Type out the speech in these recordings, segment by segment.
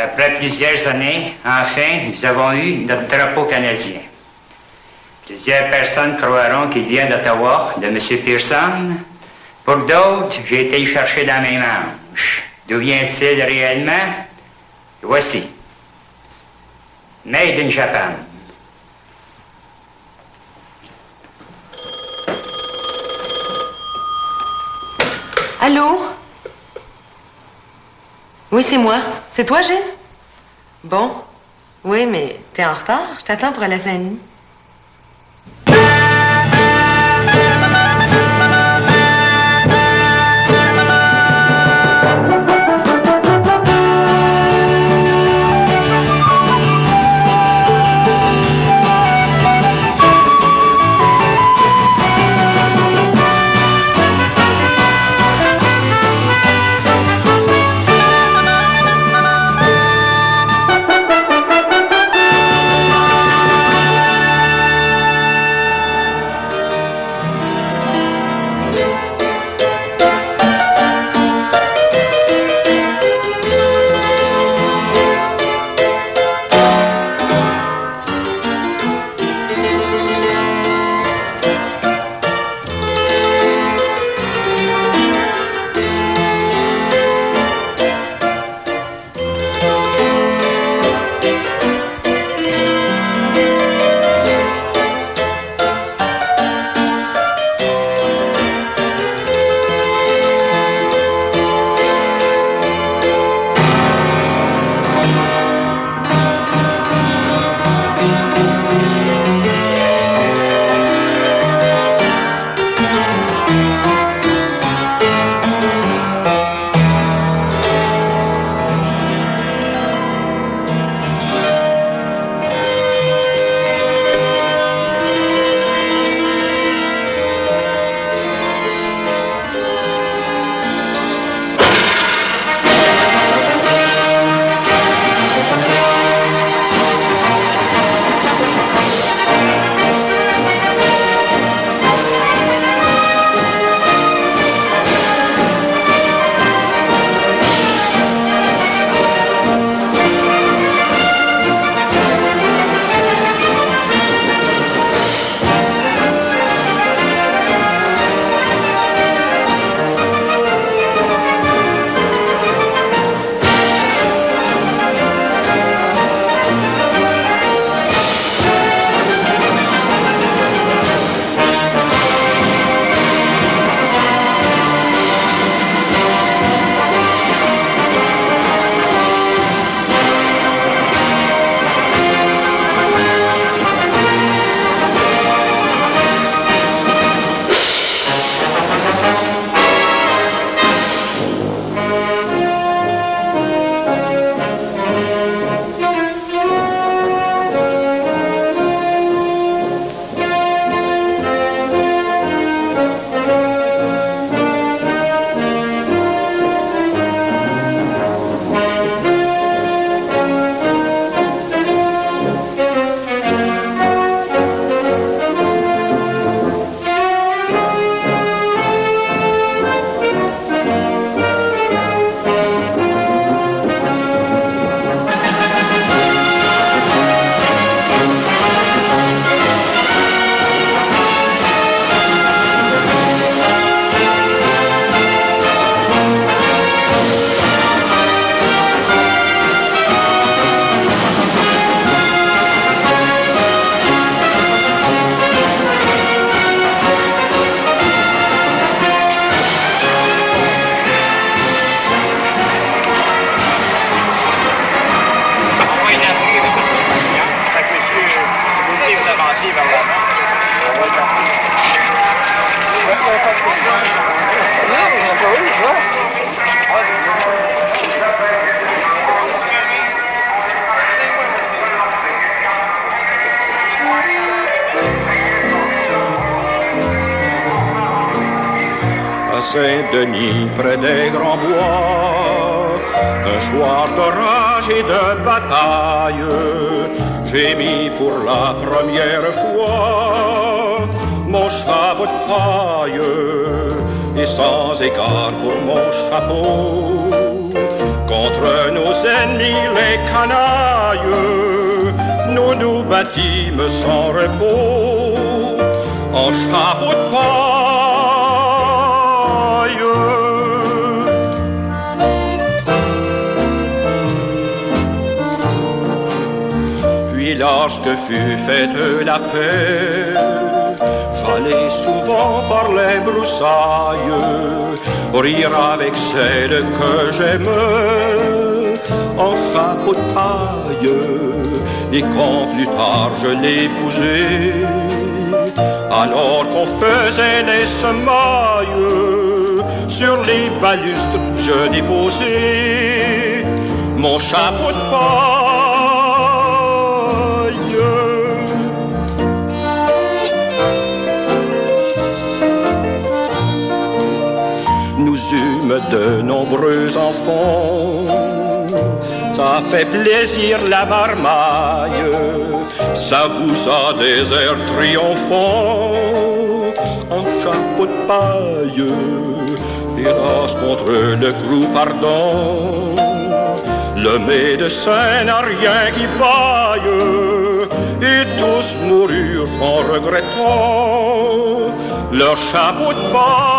Après plusieurs années, enfin, nous avons eu notre drapeau canadien. Plusieurs personnes croiront qu'il vient d'Ottawa, de M. Pearson. Pour d'autres, j'ai été y chercher dans mes manches. D'où vient-il réellement? Voici. Made in Japan. Allô? Oui, c'est moi. C'est toi, Gilles? Bon. Oui, mais t'es en retard. Je t'attends pour aller à Saint-Denis. Saint-Denis, près des grands bois, un soir d'orage et de bataille, j'ai mis pour la première fois mon chapeau de paille et sans égard pour mon chapeau. Quand contre nos ennemis les canailles, nous nous battîmes sans repos en chapeau de paille. Puis lorsque fut faite la paix, j'allais souvent par les broussailles rire avec celle que j'aime en chapeau de paille. Et quand plus tard je l'épousai, alors qu'on faisait les semailles, sur les balustres je déposai mon chapeau de paille. Nous eûmes de nombreux enfants, ça fait plaisir la marmaille, ça vous a des airs triomphants en chapeau de paille. Hélas contre le groupe ardent, le médecin n'a rien qui vaille, et tous moururent en regrettant leur chapeau de paille.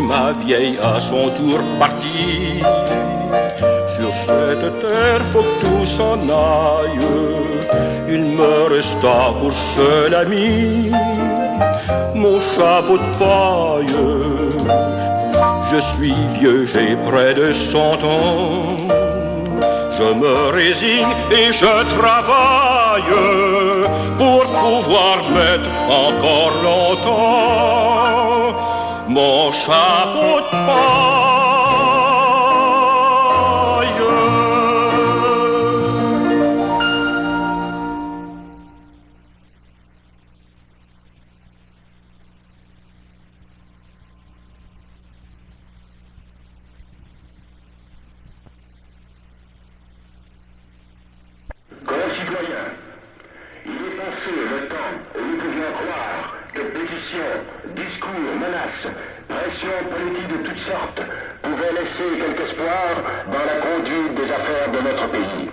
Ma vieille à son tour partie, sur cette terre faut que tout s'en aille. Il me resta pour seul ami mon chapeau de paille. Je suis vieux, j'ai près de 100 ans, je me résigne et je travaille pour pouvoir mettre encore longtemps mon chapeau de paille. Concitoyens, il est passé le temps où nous pouvions croire que pétitions, discours, menaces, pressions politiques de toutes sortes pouvaient laisser quelque espoir dans la conduite des affaires de notre pays.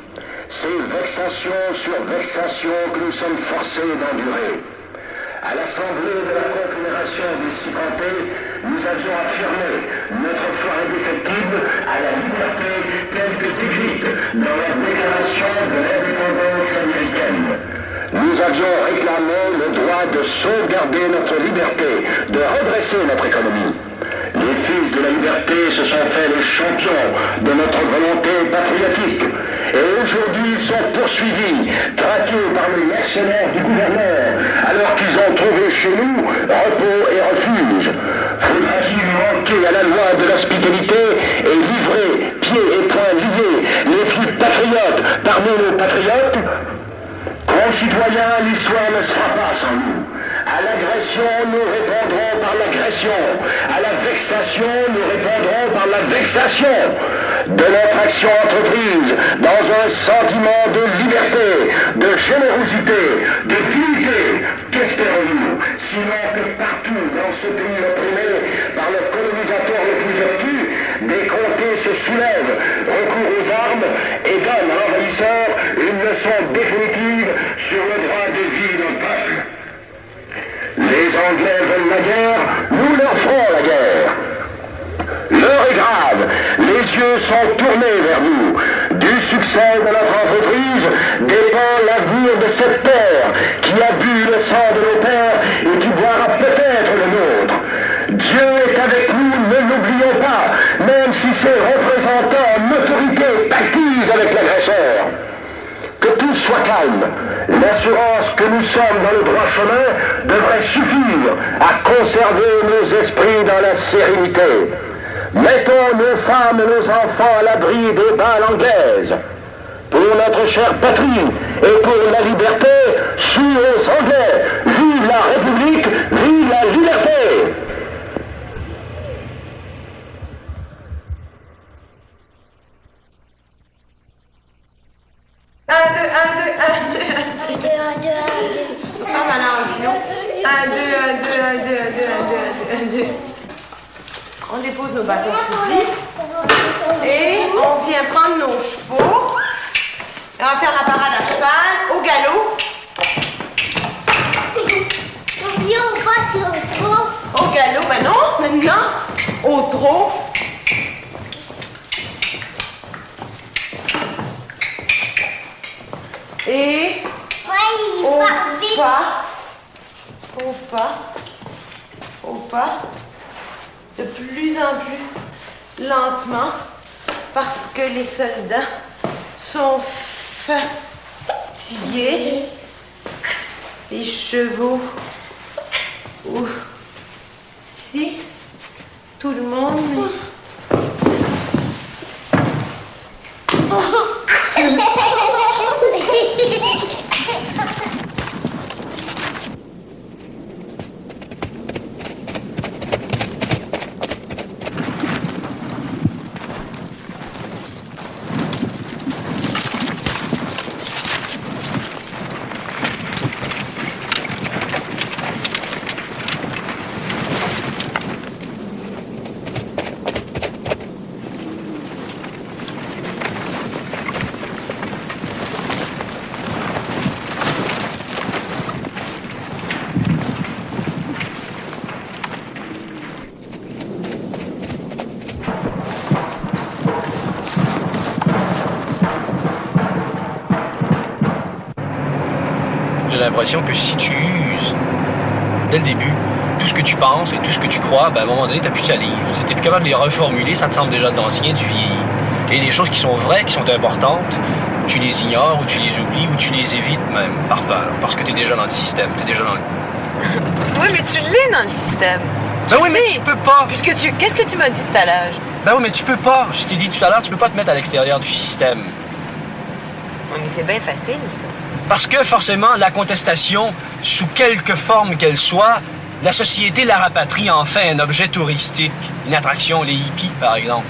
C'est vexation sur vexation que nous sommes forcés d'endurer. À l'Assemblée de la Confédération des Cipantais, nous avions affirmé notre foi indéfectible à la liberté telle que décrite dans la Déclaration de l'indépendance américaine. Nous avions réclamé le droit de sauvegarder notre liberté, de redresser notre économie. Les fils de la liberté se sont faits les champions de notre volonté patriotique. Et aujourd'hui ils sont poursuivis, traqués par les mercenaires du gouverneur, alors qu'ils ont trouvé chez nous repos et refuge. Faudra-t-il manquer à la loi de l'hospitalité et livrer, pieds et poings liés, les flux patriotes parmi nos patriotes? Concitoyens, l'histoire ne sera pas sans nous. À l'agression, nous répondrons par l'agression. À la vexation, nous répondrons par la vexation. De notre action entreprise, dans un sentiment de liberté, de générosité, de dignité, qu'espérons-nous, sinon que partout dans ce pays opprimé par le colonisateur le plus obtus, des comtés se soulèvent, recourent aux armes et donnent à l'envahisseur une leçon définitive sur le droit de vie d'un peuple. Les Anglais veulent la guerre, nous leur ferons la guerre. L'heure est grave, les yeux sont tournés vers nous. Du succès de notre entreprise dépend l'avenir de cette terre qui a bu le sang de nos pères et qui boira peut-être le nôtre. Dieu est avec nous, ne l'oublions pas, même si ses représentants en autorité pactisent avec l'agresseur. Que tout soit calme. L'assurance que nous sommes dans le droit chemin devrait suffire à conserver nos esprits dans la sérénité. Mettons nos femmes et nos enfants à l'abri des balles anglaises. Pour notre chère patrie et pour la liberté, suis aux Anglais. Vive la République, vive la liberté! 1, 2, 1, 2, 1, 2, 1, 2. On dépose nos bâtons de fusil. Et on vient prendre nos chevaux. Et on va faire la parade à cheval, au galop. Au galop, ben non, maintenant, au trot. Et au pas, de plus en plus lentement, parce que les soldats sont fatigués. Les chevaux aussi. Tout le monde. J'ai l'impression que si tu uses, dès le début, tout ce que tu penses et tout ce que tu crois, ben à un moment donné, t'as plus de salive. Si t'es plus capable de les reformuler, ça te semble déjà de l'ancien, du vieilli. Et les choses qui sont vraies, qui sont importantes, tu les ignores, ou tu les oublies, ou tu les évites même, par peur. Parce que t'es déjà dans le système, t'es déjà dans le... Oui, mais tu l'es dans le système. Ben oui, mais tu peux pas. Qu'est-ce que tu m'as dit tout à l'heure? Ben oui, mais tu peux pas. Je t'ai dit tout à l'heure, tu peux pas te mettre à l'extérieur du système. Oui, mais c'est bien facile, ça. Parce que forcément, la contestation, sous quelque forme qu'elle soit, la société la rapatrie en fait un objet touristique, une attraction, les hippies par exemple.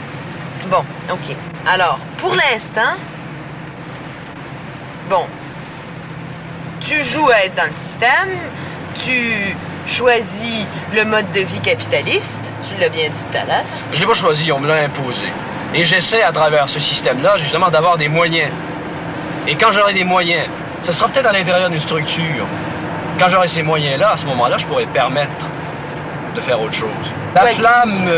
Bon, OK. Alors, pour l'instant, bon, tu joues à être dans le système, tu choisis le mode de vie capitaliste, tu l'as bien dit tout à l'heure. Je l'ai pas choisi, on me l'a imposé. Et j'essaie à travers ce système-là, justement, d'avoir des moyens. Et quand j'aurai des moyens, ce sera peut-être à l'intérieur d'une structure. Quand j'aurai ces moyens-là, à ce moment-là, je pourrai permettre de faire autre chose. La flamme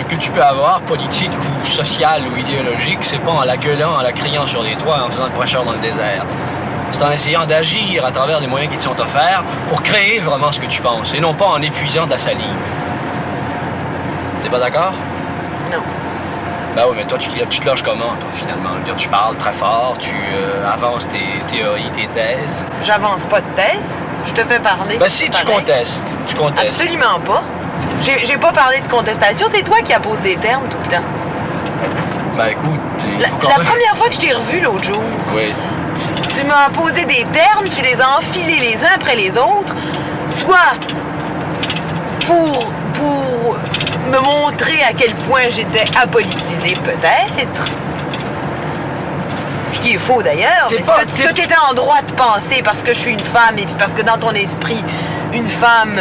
que tu peux avoir, politique ou sociale ou idéologique, c'est pas en la gueulant, en la criant sur les toits, en faisant le prêcheur dans le désert. C'est en essayant d'agir à travers les moyens qui te sont offerts pour créer vraiment ce que tu penses, et non pas en épuisant de la salive. T'es pas d'accord? Non. Ben oui, mais toi, tu te loges comment, toi, finalement? Je veux dire, tu parles très fort, tu avances tes théories, tes thèses. J'avance pas de thèse, je te fais parler. Ben si, tu contestes. Absolument pas. J'ai pas parlé de contestation, c'est toi qui apposes des termes tout le temps. Ben écoute, La première fois que je t'ai revu l'autre jour, oui. tu m'as posé des termes, tu les as enfilés les uns après les autres, soit pour me montrer à quel point j'étais apolitisée, peut-être. Ce qui est faux d'ailleurs, mais ce que tu étais en droit de penser parce que je suis une femme et puis parce que dans ton esprit, une femme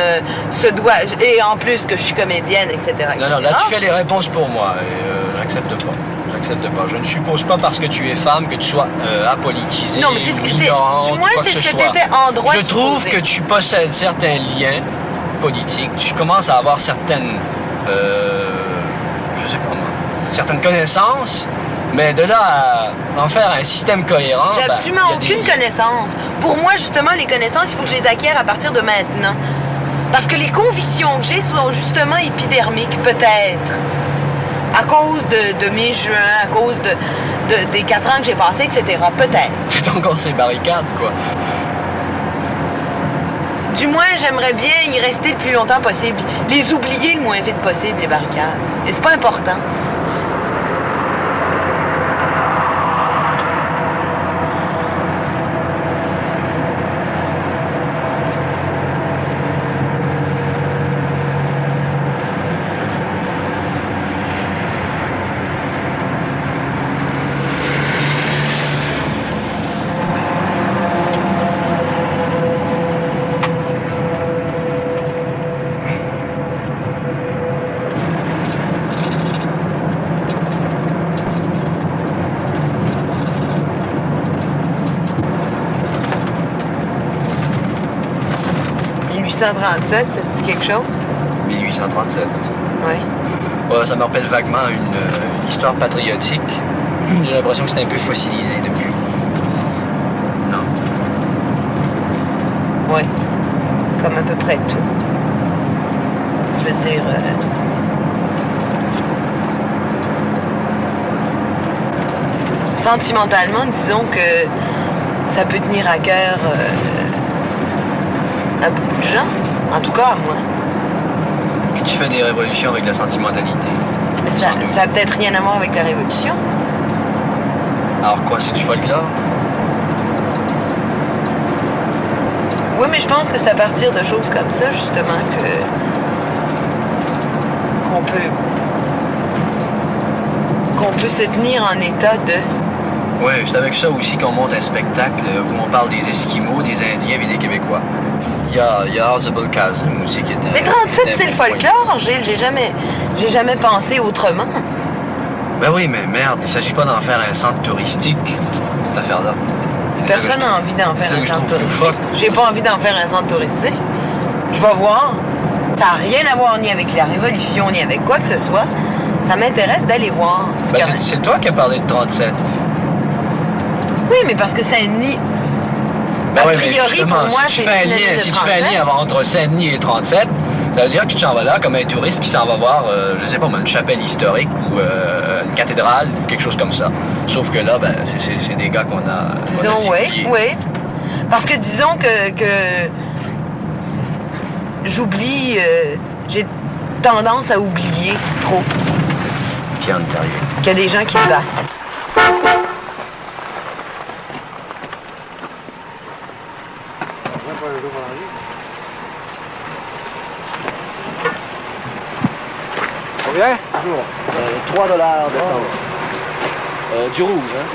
se doit, et en plus que je suis comédienne, etc. Non, là tu fais les réponses pour moi, et j'accepte pas. J'accepte pas. Je ne suppose pas parce que tu es femme que tu sois apolitisée, non, mais c'est ce que ignorante, du moins quoi c'est que ce ce que tu étais en droit de Je trouve supposer. que tu possèdes certains liens politiques, tu commences à avoir certaines, je sais pas moi, certaines connaissances, mais de là à en faire un système cohérent... J'ai absolument aucune connaissance. Pour moi, justement, les connaissances, il faut que je les acquière à partir de maintenant. Parce que les convictions que j'ai sont justement épidermiques, peut-être. À cause de mes juins, à cause des 4 ans que j'ai passés, etc. Peut-être. C'est encore ces barricades, quoi. Du moins, j'aimerais bien y rester le plus longtemps possible. Les oublier le moins vite possible, les barricades. Et c'est pas important. 1837, ça te dit quelque chose? 1837. Oui. Ouais, ça me rappelle vaguement une histoire patriotique. J'ai l'impression que c'est un peu fossilisé depuis. Non. Oui. Comme à peu près tout. Je veux dire... sentimentalement, disons que ça peut tenir à cœur à beaucoup de gens. En tout cas, à moi. Puis tu fais des révolutions avec la sentimentalité. Mais ça a peut-être rien à voir avec la Révolution. Alors quoi, c'est du folklore? Oui, mais je pense que c'est à partir de choses comme ça, justement, qu'on peut se tenir en état de... Oui, c'est avec ça aussi qu'on monte un spectacle où on parle des Esquimaux, des Indiens et des Québécois. Il y a Ozable Chasm aussi qui était... Mais 37, c'est le folklore, Gilles. J'ai jamais pensé autrement. Ben oui, mais merde, il s'agit pas d'en faire un centre touristique, cette affaire-là. Personne n'a envie d'en faire un centre touristique. J'ai pas envie d'en faire un centre touristique. Je vais voir. Ça n'a rien à voir ni avec la Révolution, ni avec quoi que ce soit. Ça m'intéresse d'aller voir. C'est toi qui as parlé de 37. Oui, mais parce que Saint-Denis... Ben a oui, priori, pour moi, si tu fais un lien entre Saint-Denis et 37, ça veut dire que tu t'en vas là comme un touriste qui s'en va voir, je sais pas, une chapelle historique ou une cathédrale ou quelque chose comme ça. Sauf que là, ben, c'est des gars qu'on a... Disons, oui. Parce que disons que j'oublie... j'ai tendance à oublier trop. Pierre Ontario. Qu'il y a des gens qui se battent. Combien? Toujours. 3 $ d'essence. Du rouge, hein?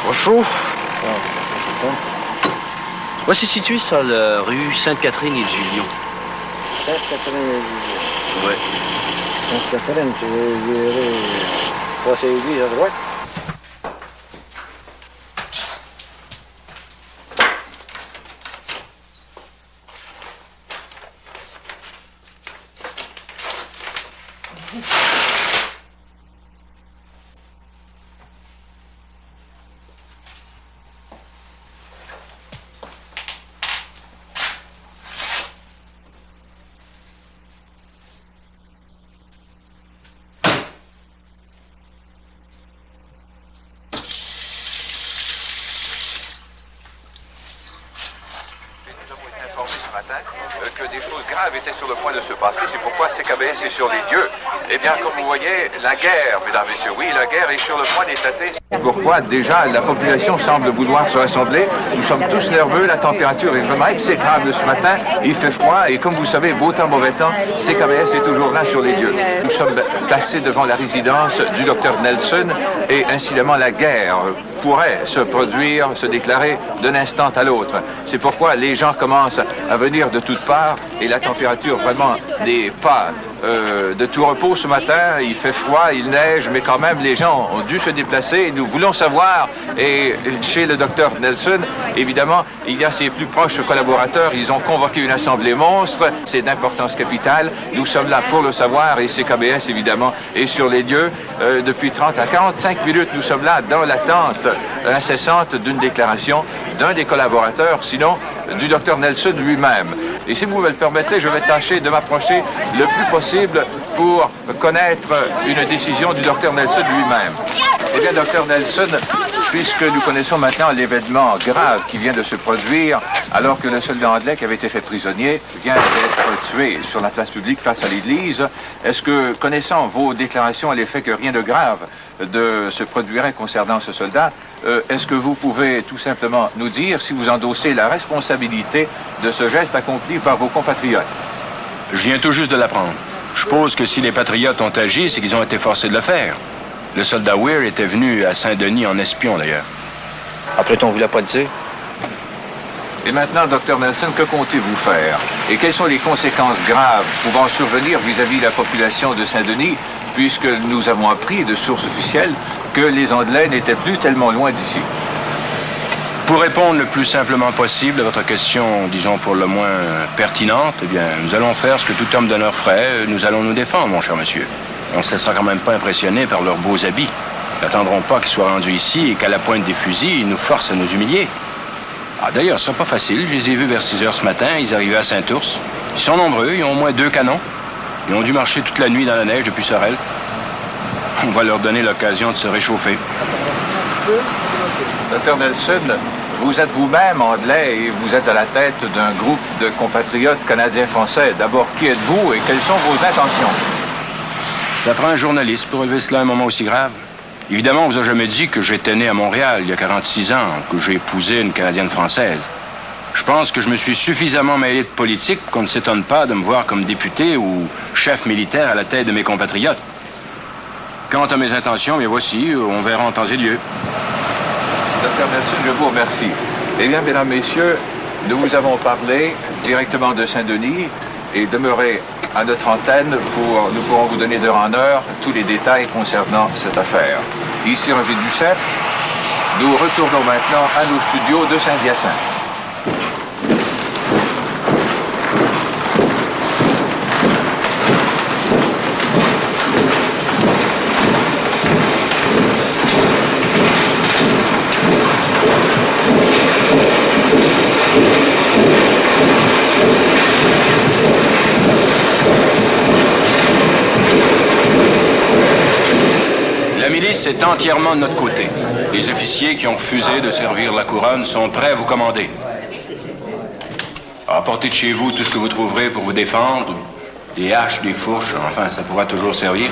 Pas chaud. Où c'est situé, ça, la rue Sainte-Catherine et du Lion? Sainte-Catherine et du Lion. Ouais. Sainte-Catherine, tu veux virer... passer l'église à droite? Que des choses graves étaient sur le point de se passer. C'est pourquoi CKBS est sur les lieux. Eh bien, comme vous voyez, la guerre, mesdames et messieurs, oui, la guerre est sur le point d'éclater. Pourquoi déjà la population semble vouloir se rassembler. Nous sommes tous nerveux, la température est vraiment exécrable ce matin, il fait froid et comme vous savez, beau temps, mauvais temps, CKBS est toujours là sur les lieux. Nous sommes placés devant la résidence du docteur Nelson et incidemment la guerre pourrait se produire, se déclarer d'un instant à l'autre. C'est pourquoi les gens commencent à venir de toutes parts et la température vraiment n'est pas de tout repos ce matin. Il fait froid, il neige, mais quand même les gens ont dû se déplacer. Nous voulons savoir, et chez le docteur Nelson, évidemment, il y a ses plus proches collaborateurs. Ils ont convoqué une assemblée monstre, c'est d'importance capitale. Nous sommes là pour le savoir et CKBS, évidemment, est sur les lieux. Depuis 30 à 45 minutes, nous sommes là dans l'attente incessante d'une déclaration d'un des collaborateurs, sinon du docteur Nelson lui-même. Et si vous me le permettez, je vais tâcher de m'approcher le plus possible pour connaître une décision du docteur Nelson lui-même. Eh bien, docteur Nelson, puisque nous connaissons maintenant l'événement grave qui vient de se produire, alors que le soldat anglais qui avait été fait prisonnier vient d'être tué sur la place publique face à l'église, est-ce que, connaissant vos déclarations à l'effet que rien de grave se produirait concernant ce soldat, est-ce que vous pouvez tout simplement nous dire si vous endossez la responsabilité de ce geste accompli par vos compatriotes? Je viens tout juste de l'apprendre. Je suppose que si les patriotes ont agi, c'est qu'ils ont été forcés de le faire. Le soldat Weir était venu à Saint-Denis en espion, d'ailleurs. Après, on voulait pas le dire. Et maintenant, Dr Nelson, que comptez-vous faire? Et quelles sont les conséquences graves pouvant survenir vis-à-vis de la population de Saint-Denis, puisque nous avons appris de sources officielles que les Anglais n'étaient plus tellement loin d'ici? Pour répondre le plus simplement possible à votre question, disons pour le moins pertinente, eh bien, nous allons faire ce que tout homme d'honneur ferait. Nous allons nous défendre, mon cher monsieur. On ne se laissera quand même pas impressionner par leurs beaux habits. Ils n'attendront pas qu'ils soient rendus ici et qu'à la pointe des fusils, ils nous forcent à nous humilier. Ah, d'ailleurs, ce n'est pas facile. Je les ai vus vers 6 heures ce matin. Ils arrivaient à Saint-Ours. Ils sont nombreux. Ils ont au moins 2 canons. Ils ont dû marcher toute la nuit dans la neige depuis Sorel. On va leur donner l'occasion de se réchauffer. Dr Nelson, vous êtes vous-même anglais et vous êtes à la tête d'un groupe de compatriotes canadiens-français. D'abord, qui êtes-vous et quelles sont vos intentions? Ça prend un journaliste pour relever cela à un moment aussi grave. Évidemment, on vous a jamais dit que j'étais né à Montréal il y a 46 ans, que j'ai épousé une Canadienne-Française. Je pense que je me suis suffisamment mêlé de politique qu'on ne s'étonne pas de me voir comme député ou chef militaire à la tête de mes compatriotes. Quant à mes intentions, bien voici, on verra en temps et lieu. Dr Nelson, je vous remercie. Eh bien, mesdames, messieurs, nous vous avons parlé directement de Saint-Denis et demeurez à notre antenne nous pourrons vous donner d'heure en heure tous les détails concernant cette affaire. Ici Roger Duceppe, nous retournons maintenant à nos studios de Saint-Hyacinthe. La milice est entièrement de notre côté. Les officiers qui ont refusé de servir la couronne sont prêts à vous commander. Apportez de chez vous tout ce que vous trouverez pour vous défendre. Des haches, des fourches, enfin, ça pourra toujours servir.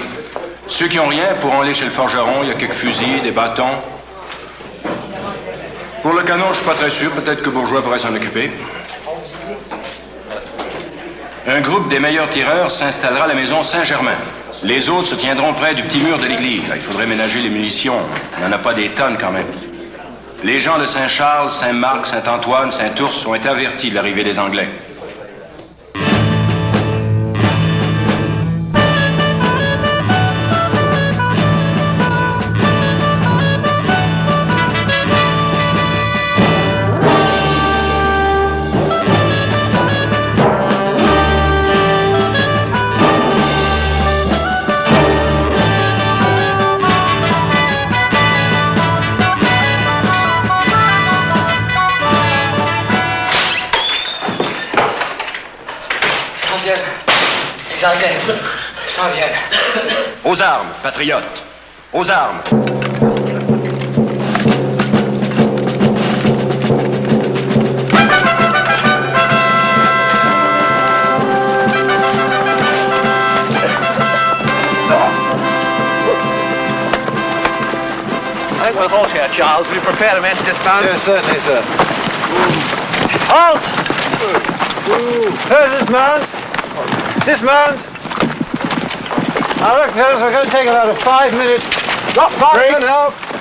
Ceux qui n'ont rien pourront aller chez le forgeron. Il y a quelques fusils, des bâtons. Pour le canon, je suis pas très sûr. Peut-être que Bourgeois pourrait s'en occuper. Un groupe des meilleurs tireurs s'installera à la maison Saint-Germain. Les autres se tiendront près du petit mur de l'église. Il faudrait ménager les munitions. Il n'y en a pas des tonnes quand même. Les gens de Saint-Charles, Saint-Marc, Saint-Antoine, Saint-Ours ont été avertis de l'arrivée des Anglais. Les Anglais s'en viennent. Aux armes, patriotes. Aux armes. I think we'll halt here, Charles. Will you prepare the men to dismount? Yes, certainly, sir. Halt! Dismount! Dismount! Now look, fellas, we're going to take about a 5-minute break.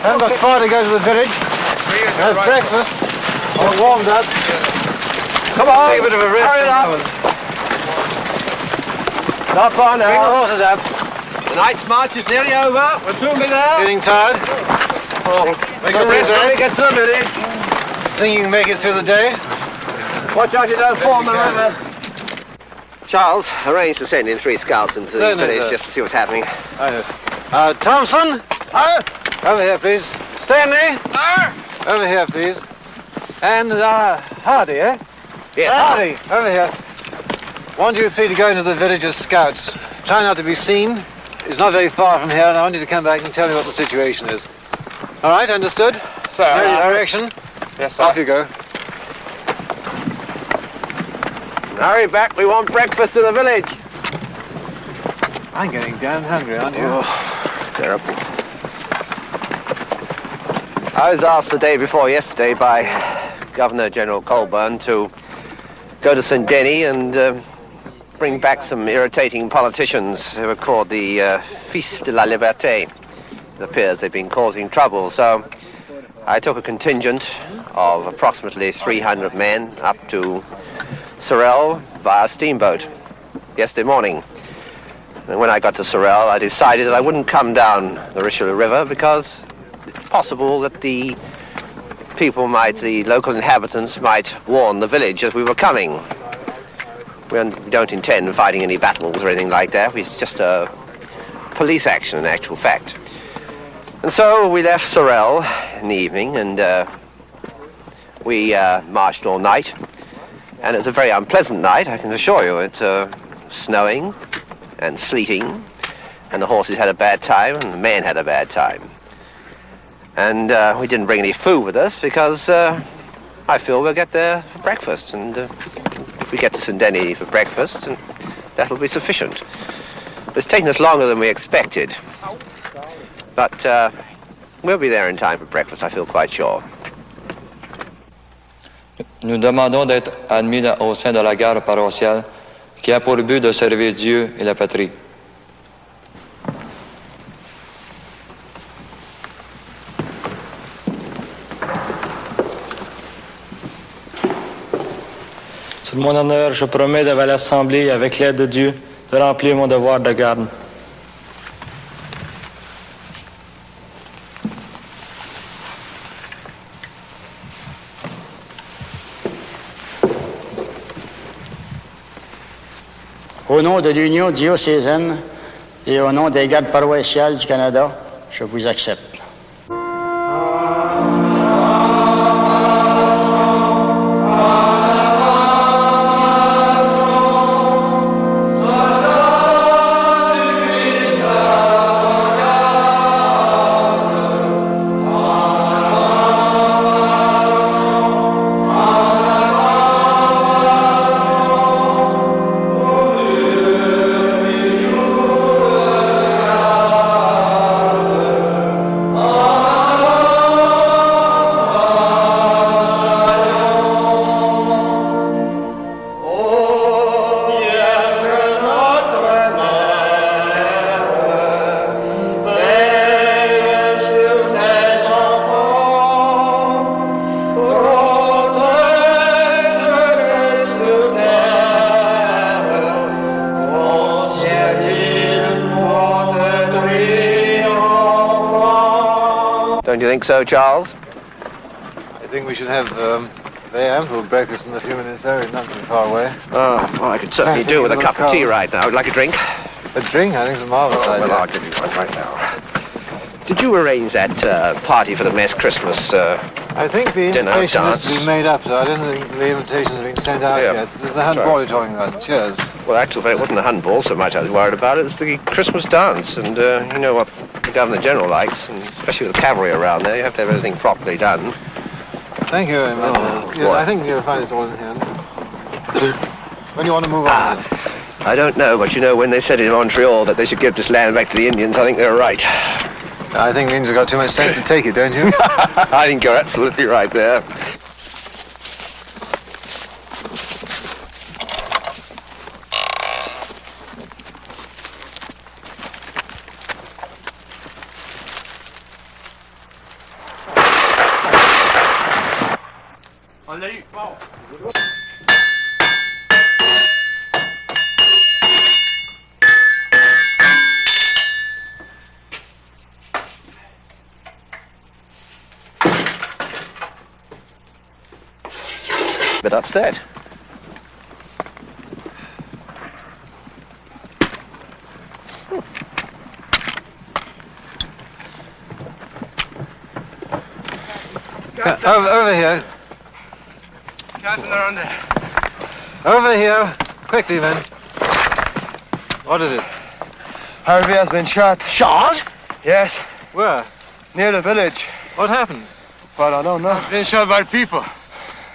Haven't got far to go to the village. Have breakfast. All warmed up. Come on! Take a bit of a rest. Hurry up! Not far now. Bring the horses up. The night's march is nearly over. We'll soon be there. Getting tired? Make a rest when we get to the village. Think you can make it through the day? Watch out you don't fall in the river. Charles, arrange to send in 3 scouts into the Certainly, village sir. just to see what's happening. I know. Thompson? Sir? Over here, please. Stanley? Sir? Over here, please. And, Hardy, eh? Yes. Hardy, over here. Want you 3 to go into the village as scouts. Try not to be seen. It's not very far from here, and I want you to come back and tell me what the situation is. All right, understood? Sir. Know your direction? Yes, sir. Off you go. Hurry back. We want breakfast in the village. I'm getting damn hungry, aren't you? Oh, terrible. I was asked the day before yesterday by Governor General Colburn to go to St. Denis and bring back some irritating politicians who were called the Fils de la Liberté. It appears they've been causing trouble, so I took a contingent of approximately 300 men up to Sorel via steamboat yesterday morning. And when I got to Sorel, I decided that I wouldn't come down the Richelieu River because it's possible that the local inhabitants might warn the village as we were coming. We don't intend fighting any battles or anything like that. It's just a police action in actual fact. And so we left Sorel in the evening and we marched all night. And it was a very unpleasant night, I can assure you. It's snowing and sleeting, and the horses had a bad time and the men had a bad time. And we didn't bring any food with us because I feel we'll get there for breakfast. And if we get to Saint-Denis for breakfast, that'll be sufficient. It's taken us longer than we expected. But we'll be there in time for breakfast, I feel quite sure. Nous demandons d'être admis au sein de la garde paroissiale qui a pour but de servir Dieu et la patrie. Sur mon honneur, je promets devant l'Assemblée, avec l'aide de Dieu, de remplir mon devoir de garde. Au nom de l'Union diocésaine et au nom des gardes paroissiales du Canada, je vous accepte. Don't you think so, Charles? I think we should have very ample breakfast in a few minutes there. It's not too far away. Oh, well, I could certainly do with a cup of tea right now. Would you like a drink? A drink? I think it's a marvelous idea. Well, I'll give you one right now. Did you arrange that party for the mess Christmas I think the invitation has to be made up, so I don't think the invitations have been sent out yet. There's the handball you're talking about. Cheers. Well, actually, it wasn't the handball so much I was worried about. It's the Christmas dance, and you know what the Governor-General likes, and especially with the cavalry around there, you have to have everything properly done. Thank you very much. I think you'll find it all in hand. When do you want to move on? I don't know, but you know, when they said in Montreal that they should give this land back to the Indians, I think they were right. I think the Indians have got too much sense to take it, don't you? I think you're absolutely right there. On l'a eu, bon. Bit upset. Over here. Captain, around there. Over here. Quickly, then. What is it? Harvey has been shot. Shot? Yes, Where? near the village. What happened? Well, I don't know. Been shot by people.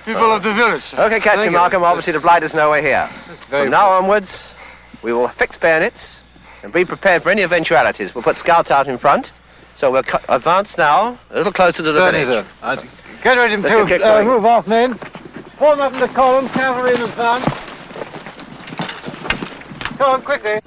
People of the village. Sir. Okay, Captain Markham, obviously the Blighters know we're here. From now onwards, we will fix bayonets and be prepared for any eventualities. We'll put scouts out in front, so we'll advance now a little closer to the village. Sir. Get ready to move off, men. Form up in the column, cavalry in advance. Come on, quickly.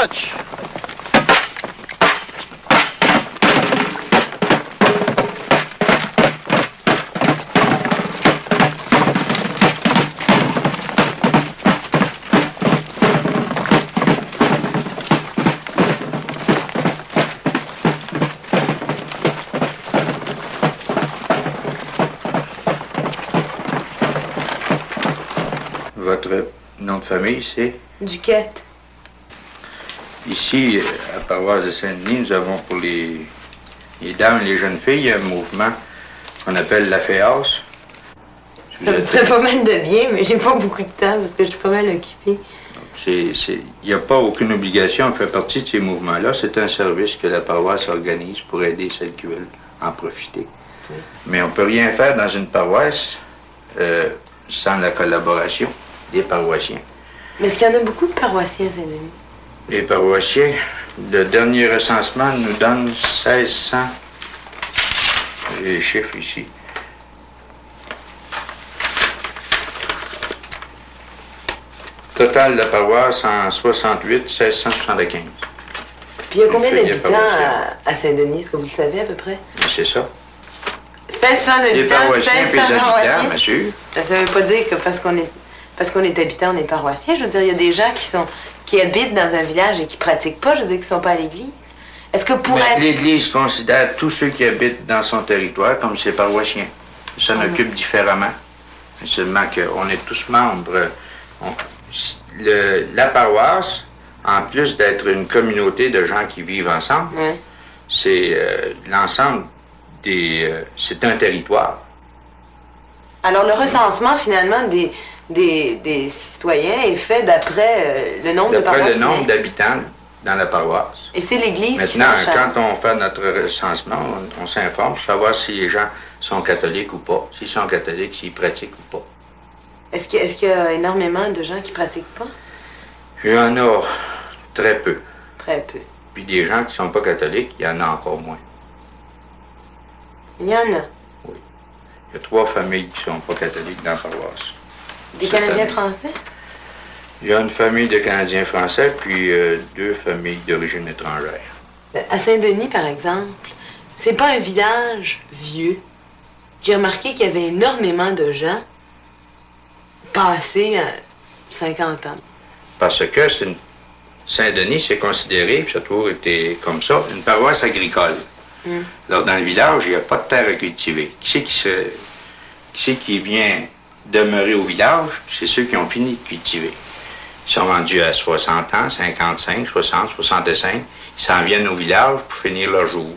much. Votre nom de famille, c'est? Duquette. Ici, à la paroisse de Saint-Denis, nous avons pour les dames et les jeunes filles un mouvement qu'on appelle la FEAS. Ça me ferait pas mal de bien, mais j'ai pas beaucoup de temps parce que je suis pas mal occupée. Il n'y a pas aucune obligation de faire partie de ces mouvements-là. C'est un service que la paroisse organise pour aider celles qui veulent en profiter. Oui. Mais on ne peut rien faire dans une paroisse sans la collaboration des paroissiens. Mais est-ce qu'il y en a beaucoup de paroissiens à Saint-Denis? Les paroissiens, le dernier recensement nous donne 1600. J'ai les chiffres ici. Total de la paroisse en 68, 1675. Puis il y a combien d'habitants à Saint-Denis? Est-ce que vous le savez à peu près? C'est ça. 1600 habitants, les paroissiens 1600 puis les habitants, paroissiens. monsieur. Ça ne veut pas dire que parce qu'on est habitant, on est paroissien. Je veux dire, il y a des gens qui habitent dans un village et qui pratiquent pas, je veux dire, qui ne sont pas à l'église. Est-ce que pour être... L'Église considère tous ceux qui habitent dans son territoire comme ses paroissiens. Ils s'en occupent différemment. Seulement qu'on est tous membres. La paroisse, en plus d'être une communauté de gens qui vivent ensemble, c'est l'ensemble c'est un territoire. Alors, le recensement, finalement, des citoyens est fait d'après le nombre de paroissiens. D'après le nombre d'habitants dans la paroisse. Et c'est l'Église qui Maintenant, s'en charge. quand on fait notre recensement, on s'informe pour savoir si les gens sont catholiques ou pas. S'ils sont catholiques, s'ils pratiquent ou pas. Est-ce qu'il y a énormément de gens qui pratiquent pas? Il y en a très peu. Très peu. Puis des gens qui ne sont pas catholiques, il y en a encore moins. Il y en a? Oui. Il y a 3 familles qui ne sont pas catholiques dans la paroisse. Des Canadiens français? Il y a une famille de Canadiens français, puis 2 familles d'origine étrangère. À Saint-Denis, par exemple, c'est pas un village vieux. J'ai remarqué qu'il y avait énormément de gens passés à 50 ans. Parce que Saint-Denis, c'est considéré, puis ça a toujours été comme ça, une paroisse agricole. Alors, dans le village, il n'y a pas de terre à cultiver. Qui c'est qui vient demeurer au village? C'est ceux qui ont fini de cultiver. Ils sont rendus à 60 ans, 55, 60, 65. Ils s'en viennent au village pour finir leur jour.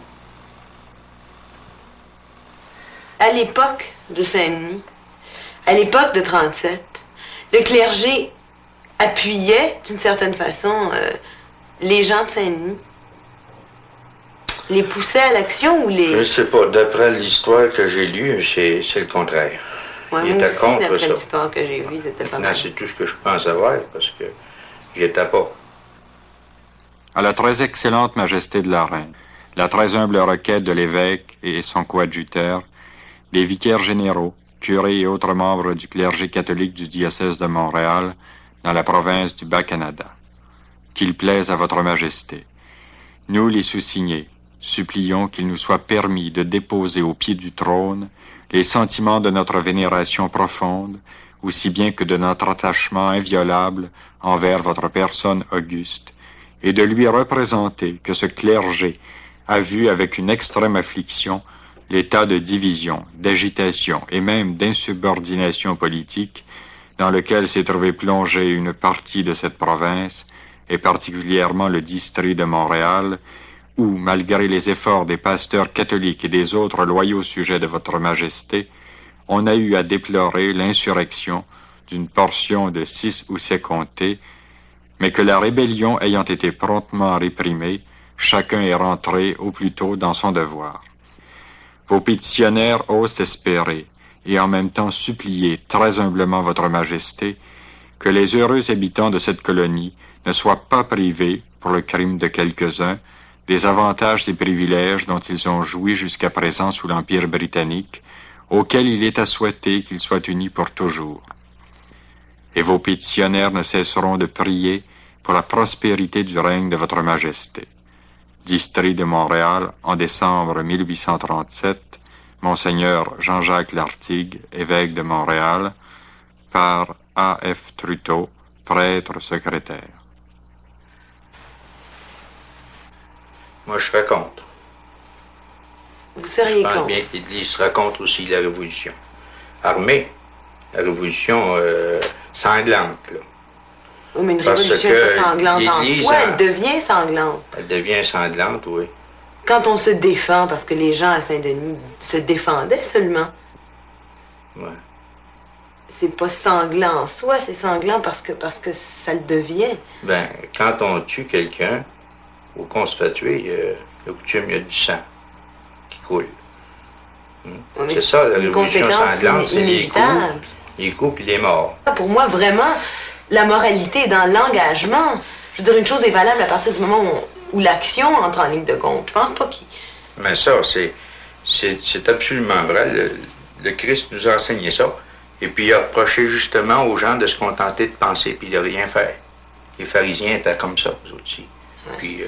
À l'époque de Saint-Denis, à l'époque de 37, le clergé appuyait, d'une certaine façon, les gens de Saint-Denis. Les poussait à l'action ou les... Je ne sais pas. D'après l'histoire que j'ai lue, c'est le contraire. Ouais, il moi était aussi, contre d'après ça. l'histoire que j'ai vue, c'était pas mal. C'est tout ce que je peux en savoir, parce que j'y étais pas. À la très excellente majesté de la reine, la très humble requête de l'évêque et son coadjuteur, les vicaires généraux, curés et autres membres du clergé catholique du diocèse de Montréal, dans la province du Bas-Canada. Qu'il plaise à votre majesté. Nous, les sous-signés, supplions qu'il nous soit permis de déposer au pied du trône les sentiments de notre vénération profonde, aussi bien que de notre attachement inviolable envers votre personne auguste, et de lui représenter que ce clergé a vu avec une extrême affliction l'état de division, d'agitation et même d'insubordination politique dans lequel s'est trouvé plongée une partie de cette province, et particulièrement le district de Montréal, où, malgré les efforts des pasteurs catholiques et des autres loyaux sujets de votre majesté, on a eu à déplorer l'insurrection d'une portion de 6 ou 7 comtés, mais que la rébellion ayant été promptement réprimée, chacun est rentré au plus tôt dans son devoir. Vos pétitionnaires osent espérer, et en même temps supplier très humblement votre majesté, que les heureux habitants de cette colonie ne soient pas privés, pour le crime de quelques-uns, des avantages et privilèges dont ils ont joui jusqu'à présent sous l'Empire britannique, auquel il est à souhaiter qu'ils soient unis pour toujours. Et vos pétitionnaires ne cesseront de prier pour la prospérité du règne de votre Majesté. District de Montréal, en décembre 1837, Monseigneur Jean-Jacques Lartigue, évêque de Montréal, par A.F. Truteau, prêtre secrétaire. Moi, je serais contre. Vous seriez Je pense contre? bien que l'Église sera contre aussi la Révolution. Armée, la Révolution sanglante, là. Oui, mais une Parce révolution que n'est pas sanglante en l'Église soi, a- elle devient sanglante. Elle devient sanglante, oui. Quand on se défend, parce que les gens à Saint-Denis se défendaient seulement. Ouais. C'est pas sanglant en soi, c'est sanglant parce que ça le devient. Ben, quand on tue quelqu'un, ou qu'on se fait tuer, le coutume, il y a du sang qui coule. mais C'est ça, la c'est une révolution conséquence sanglante, c'est inévitable. les coups puis les morts. Pour moi, vraiment, la moralité est dans l'engagement. Je veux dire, une chose est valable à partir du moment où l'action entre en ligne de compte. Je pense pas qu'il... Mais ça, c'est absolument vrai. Le Christ nous a enseigné ça. Et puis il a reproché justement aux gens de se contenter de penser puis de rien faire. Les pharisiens étaient comme ça, eux aussi. Puis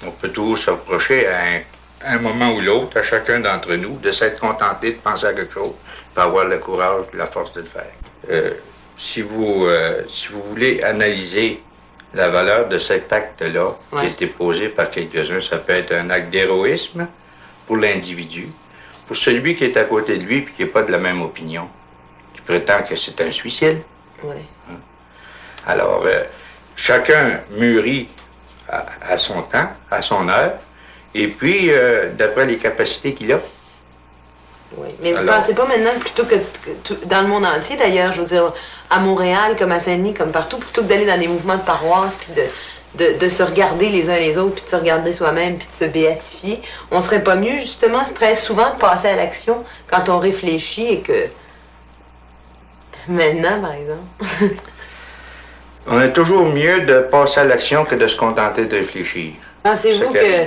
on peut toujours se reprocher à un moment ou l'autre, à chacun d'entre nous, de s'être contenté de penser à quelque chose, pour avoir le courage et la force de le faire. Si vous voulez analyser la valeur de cet acte-là, qui a été posé par quelques-uns, ça peut être un acte d'héroïsme pour l'individu, pour celui qui est à côté de lui et qui n'est pas de la même opinion, qui prétend que c'est un suicide. Ouais. Alors, chacun mûrit à son temps, à son heure, et puis, d'après les capacités qu'il a. Oui. Mais vous pensez pas maintenant, plutôt que dans le monde entier d'ailleurs, je veux dire, à Montréal, comme à Saint-Denis, comme partout, plutôt que d'aller dans des mouvements de paroisse, puis de se regarder les uns les autres, puis de se regarder soi-même, puis de se béatifier, on serait pas mieux, justement, très souvent, de passer à l'action quand on réfléchit et que... Maintenant, par exemple. On est toujours mieux de passer à l'action que de se contenter de réfléchir. Pensez-vous que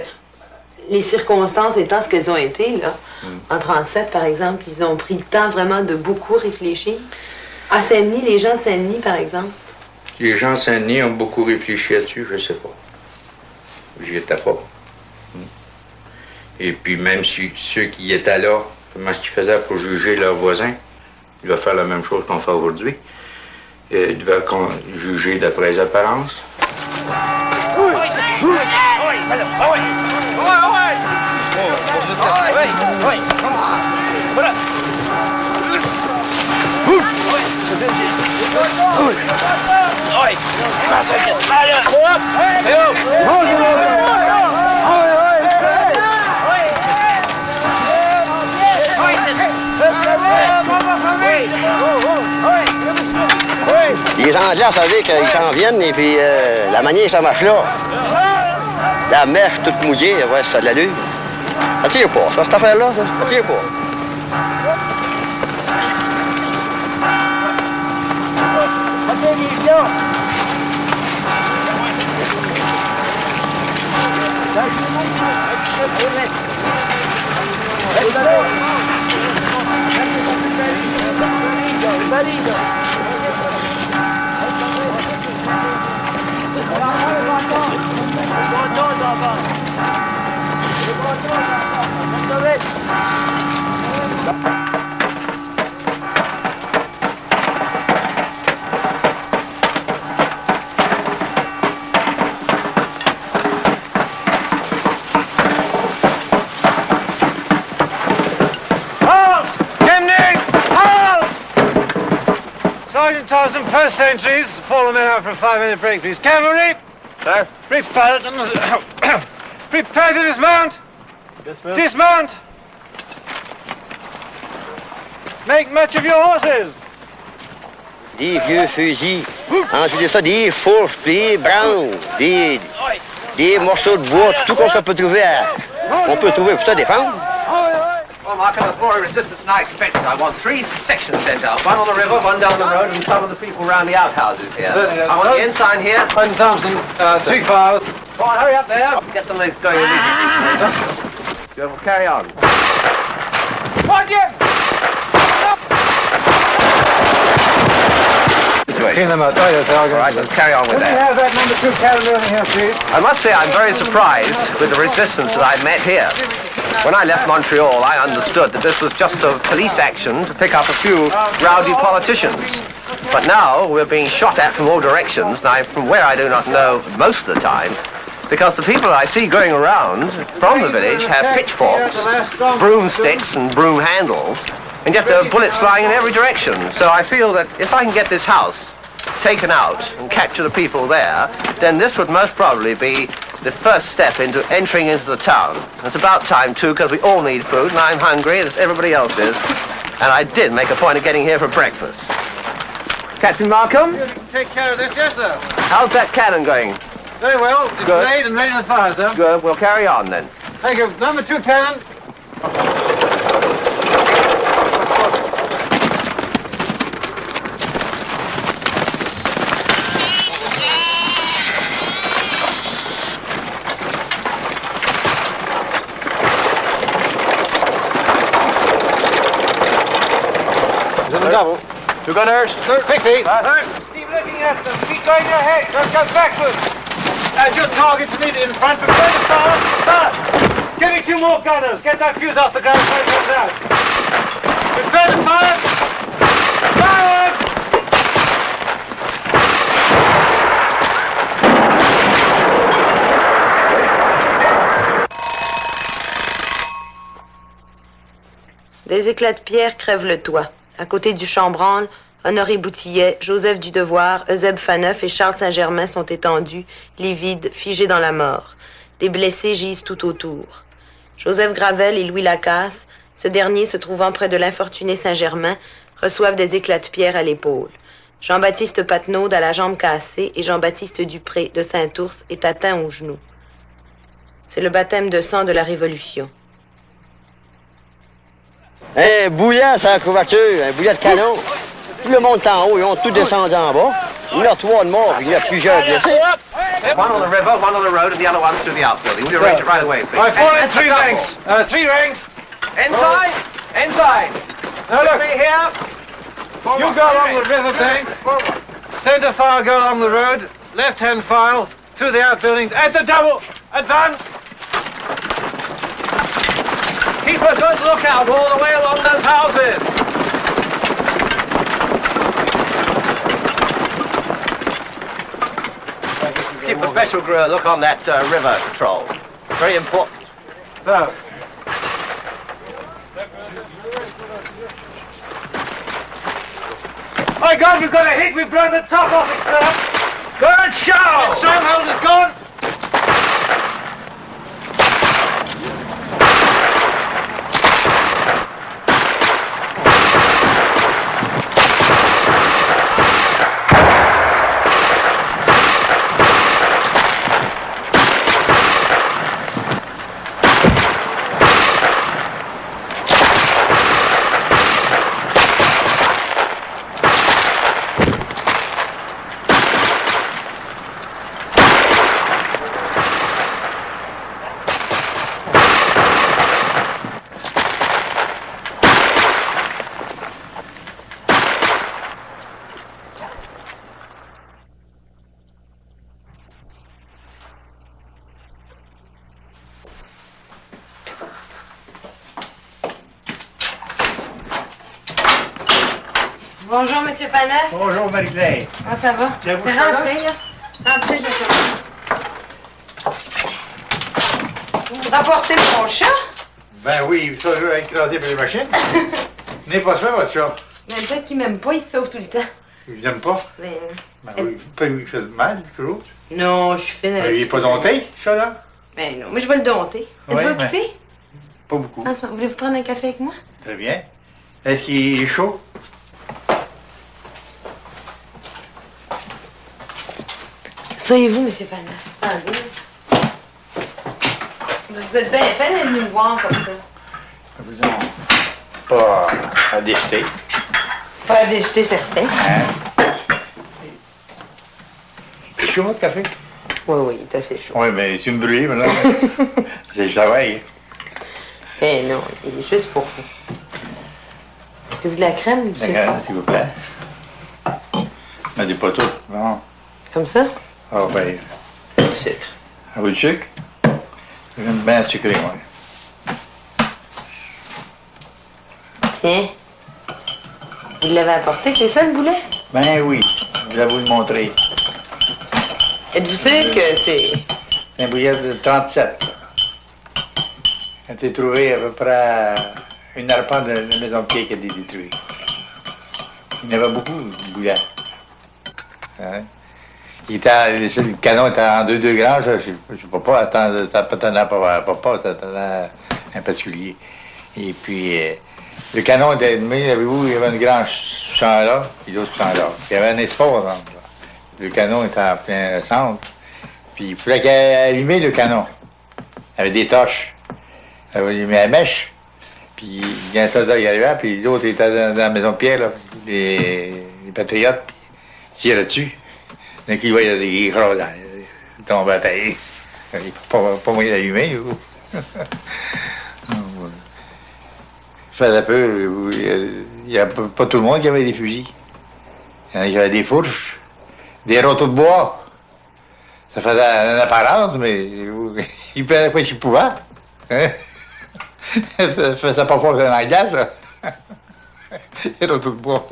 les circonstances étant ce qu'elles ont été, là, en 37, par exemple, ils ont pris le temps vraiment de beaucoup réfléchir? À Saint-Denis, les gens de Saint-Denis, par exemple? Les gens de Saint-Denis ont beaucoup réfléchi là-dessus, je sais pas. J'y étais pas. Et puis même ceux qui y étaient là, comment est-ce qu'ils faisaient pour juger leurs voisins? Ils devaient faire la même chose qu'on fait aujourd'hui. Ils devaient juger d'après les apparences. Les Anglais, ça veut dire qu'ils s'en viennent et puis la manière, ça marche là. La mèche toute mouillée, ouais, ça a de l'allure. Ça tire pas, ça, cette affaire-là, ça tire pas. Sergeant Thompson, first sentries. Fall the men out for a 5-minute break, please. Cavalry! Sir? Prepare to dismount! Dismount. Dismount! Make much of your horses! Des vieux fusils. Ensuite de ça, des fourches, des branches, des morceaux de bois, tout ce qu'on peut trouver on peut trouver pour se défendre. Well, Mark, there was more resistance than I expected. I want 3 sections sent out. One on the river, one down the road, and some of the people around the outhouses here. Certainly, I want the ensign here. Sergeant Thompson, 3 fire. Come on, hurry up there. Get them going immediately. Good, we'll carry on. situation. Clean them out. Oh, yes, All right, let's carry on with Can we that. have that number 2 calendar in here, please? I must say I'm very surprised with the resistance that I've met here. When I left Montreal, I understood that this was just a police action to pick up a few rowdy politicians. But now we're being shot at from all directions, now from where I do not know most of the time, because the people I see going around from the village have pitchforks, broomsticks and broom handles, and yet there are bullets flying in every direction. So I feel that if I can get this house taken out and capture the people there, then this would most probably be the first step into entering into the town. It's about time too, because we all need food, and I'm hungry, as everybody else is, and I did make a point of getting here for breakfast. Captain Markham? You can take care of this, yes, sir. How's that cannon going? Very well. It's Good. laid and ready to fire, sir. Good, we'll carry on then. Thank you. Number 2 cannon. This is a double. 2 gunners. Sir, quickly. Keep looking at them. Keep going ahead. Don't come backwards. As your target's lead in front, prepare to fire. Give me 2 more gunners. Get that fuse off the ground before it comes out. Prepare to fire. Fire! Des éclats de pierre crèvent le toit. À côté du chambranle, Honoré Boutillet, Joseph Dudevoir, Eusèbe Faneuf et Charles Saint-Germain sont étendus, livides, figés dans la mort. Des blessés gisent tout autour. Joseph Gravel et Louis Lacasse, ce dernier se trouvant près de l'infortuné Saint-Germain, reçoivent des éclats de pierre à l'épaule. Jean-Baptiste Patnaud a la jambe cassée et Jean-Baptiste Dupré de Saint-Ours est atteint au genou. C'est le baptême de sang de la Révolution. Un bouillant sur la couverture, un bouillant de canon. Tout le monde est en haut, ils ont tous descendu en bas. Il y en a 3 de morts, il y a plusieurs blessés. One on the river, one on the road, and the other one's through the outbuilding. Will you arrange it right away, please? All right, 4 in 3 ranks. 3 ranks. Inside! Inside! Now look. Me here! You go along the river bank. Center file go along the road. Left-hand file through the outbuildings. At the double. Advance. Keep a good lookout all the way along those houses. Keep a special look on that river patrol. Very important. So. My God, we've got a hit. We've blown the top off it, sir. Good show! The stronghold is gone. Bonjour, Monsieur Faneuf. Bonjour, Marie-Claire. Comment ça va? C'est à vous, C'est ça, rentré, là? Rentrez, je vais rapporter mon chat? Ben oui, ça, je vais écraser par les machines. N'est pas ça, votre chat? Mais peut-être qu'il m'aime pas, il se sauve tout le temps. Il vous aime pas? Mais... Ben oui, pas lui fait mal, toujours. Non, je suis fine avec Ben, il est pas dompté, ce chat-là? Ben non, mais je vais le dompter. Êtes-vous Ouais, occupé? Pas beaucoup. En ce moment, voulez-vous prendre un café avec moi? Très bien. Est-ce qu'il est chaud? Soyez-vous, Monsieur Faneuf. Attendez. Vous êtes bien fait d'être venu me voir comme ça. C'est pas à déjeter. C'est pas à déjeter, certain. Hein? C'est chaud, votre café? Oui, oui, il est assez chaud. Oui, mais tu me brûles, maintenant. C'est le travail. Eh non, il est juste pour vous. Avez-vous de la crème, La Monsieur? crème, s'il vous plaît. On dit pas tout. Non. Comme ça? Ah, ben. Du sucre. À vous du sucre? J'aime bien sucré, moi. Tiens. Vous l'avez apporté, c'est ça le boulet? Ben oui, je vais vous le montrer. Êtes-vous sûr que c'est... Un bouillet de 37. A été trouvé à peu près une arpente de la maison de pied qui a été détruite. Il y en avait beaucoup de boulets. Hein? Le canon était en 2 grammes, je ne sais pas, attendre, pas papa, ça attendait un particulier. Et puis, le canon était allumé, avez-vous, il y avait une grande champ là, puis l'autre champ là. Il y avait un espace, hein. Le canon était en plein centre. Puis il fallait qu'il allume le canon. Il y avait des torches. Il allumait la mèche. Puis il y a un soldat qui arrivait, puis l'autre était dans la maison de pierre, là. Les patriotes, puis ils tiraient dessus. Donc il voyait des gros là, il tombait à terre. Il n'y a pas moyen d'allumer. Ça faisait peur. Il n'y a pas tout le monde qui avait des fusils. Il y en a qui avaient des fourches, des roteaux de bois. Ça faisait une apparence, mais il prenait pas s'il pouvait. Hein? Ça faisait pas fort dans la glace, ça. Les roteaux de bois.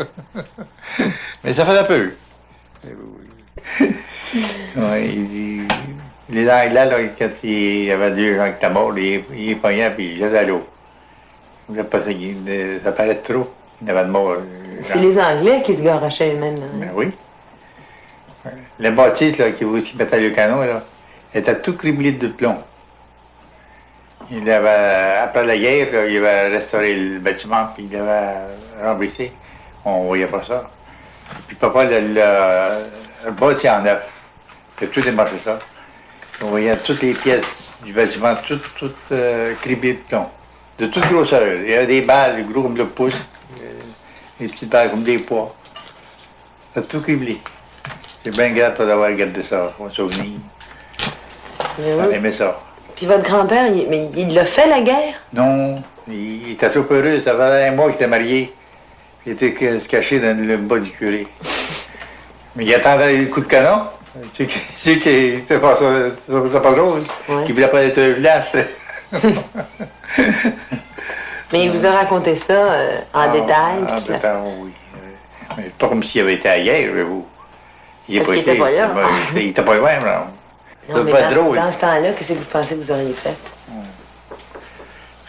Mais ça faisait peur. Ouais, les Anglais, là, quand il y avait 2 gens qui étaient morts, ils pognaient et ils jetaient à l'eau. Ça paraissait trop. Il y avait de morts. C'est les Anglais qui se garochaient eux-mêmes. Hein? Ben oui. Le bâtisse là, qui mettait le canon, là, était tout criblé de plomb. Il avait, après la guerre, là, il avait restauré le bâtiment, puis il l'avait remplissé. On ne voyait pas ça. Puis papa le bâti en neuf. Il a tout démarché ça. On voyait toutes les pièces du bâtiment, toutes criblées de plomb. De toute grosseur. Il y avait des balles gros comme le pouce, des petites balles comme des pois. Ça a tout criblé. C'est bien grave d'avoir gardé ça, mon souvenir. On aimait ça. Puis votre grand-père, il l'a fait, la guerre? Non, il était trop heureux. Ça faisait 1 mois qu'il était marié. Il était se caché dans le bas du curé. Mais il attendait le coup de canon. Ceux qui étaient pas ça, c'est pas drôle. Ouais. Qui voulaient pas être glace. Mais il vous a raconté ça en détail? En détail, oui. Mais pas comme s'il avait été à la guerre, vous. Parce qu'il était pas là. Il était pas loin, là. Non, mais pas drôle. Dans ce temps-là, qu'est-ce que vous pensez que vous auriez fait?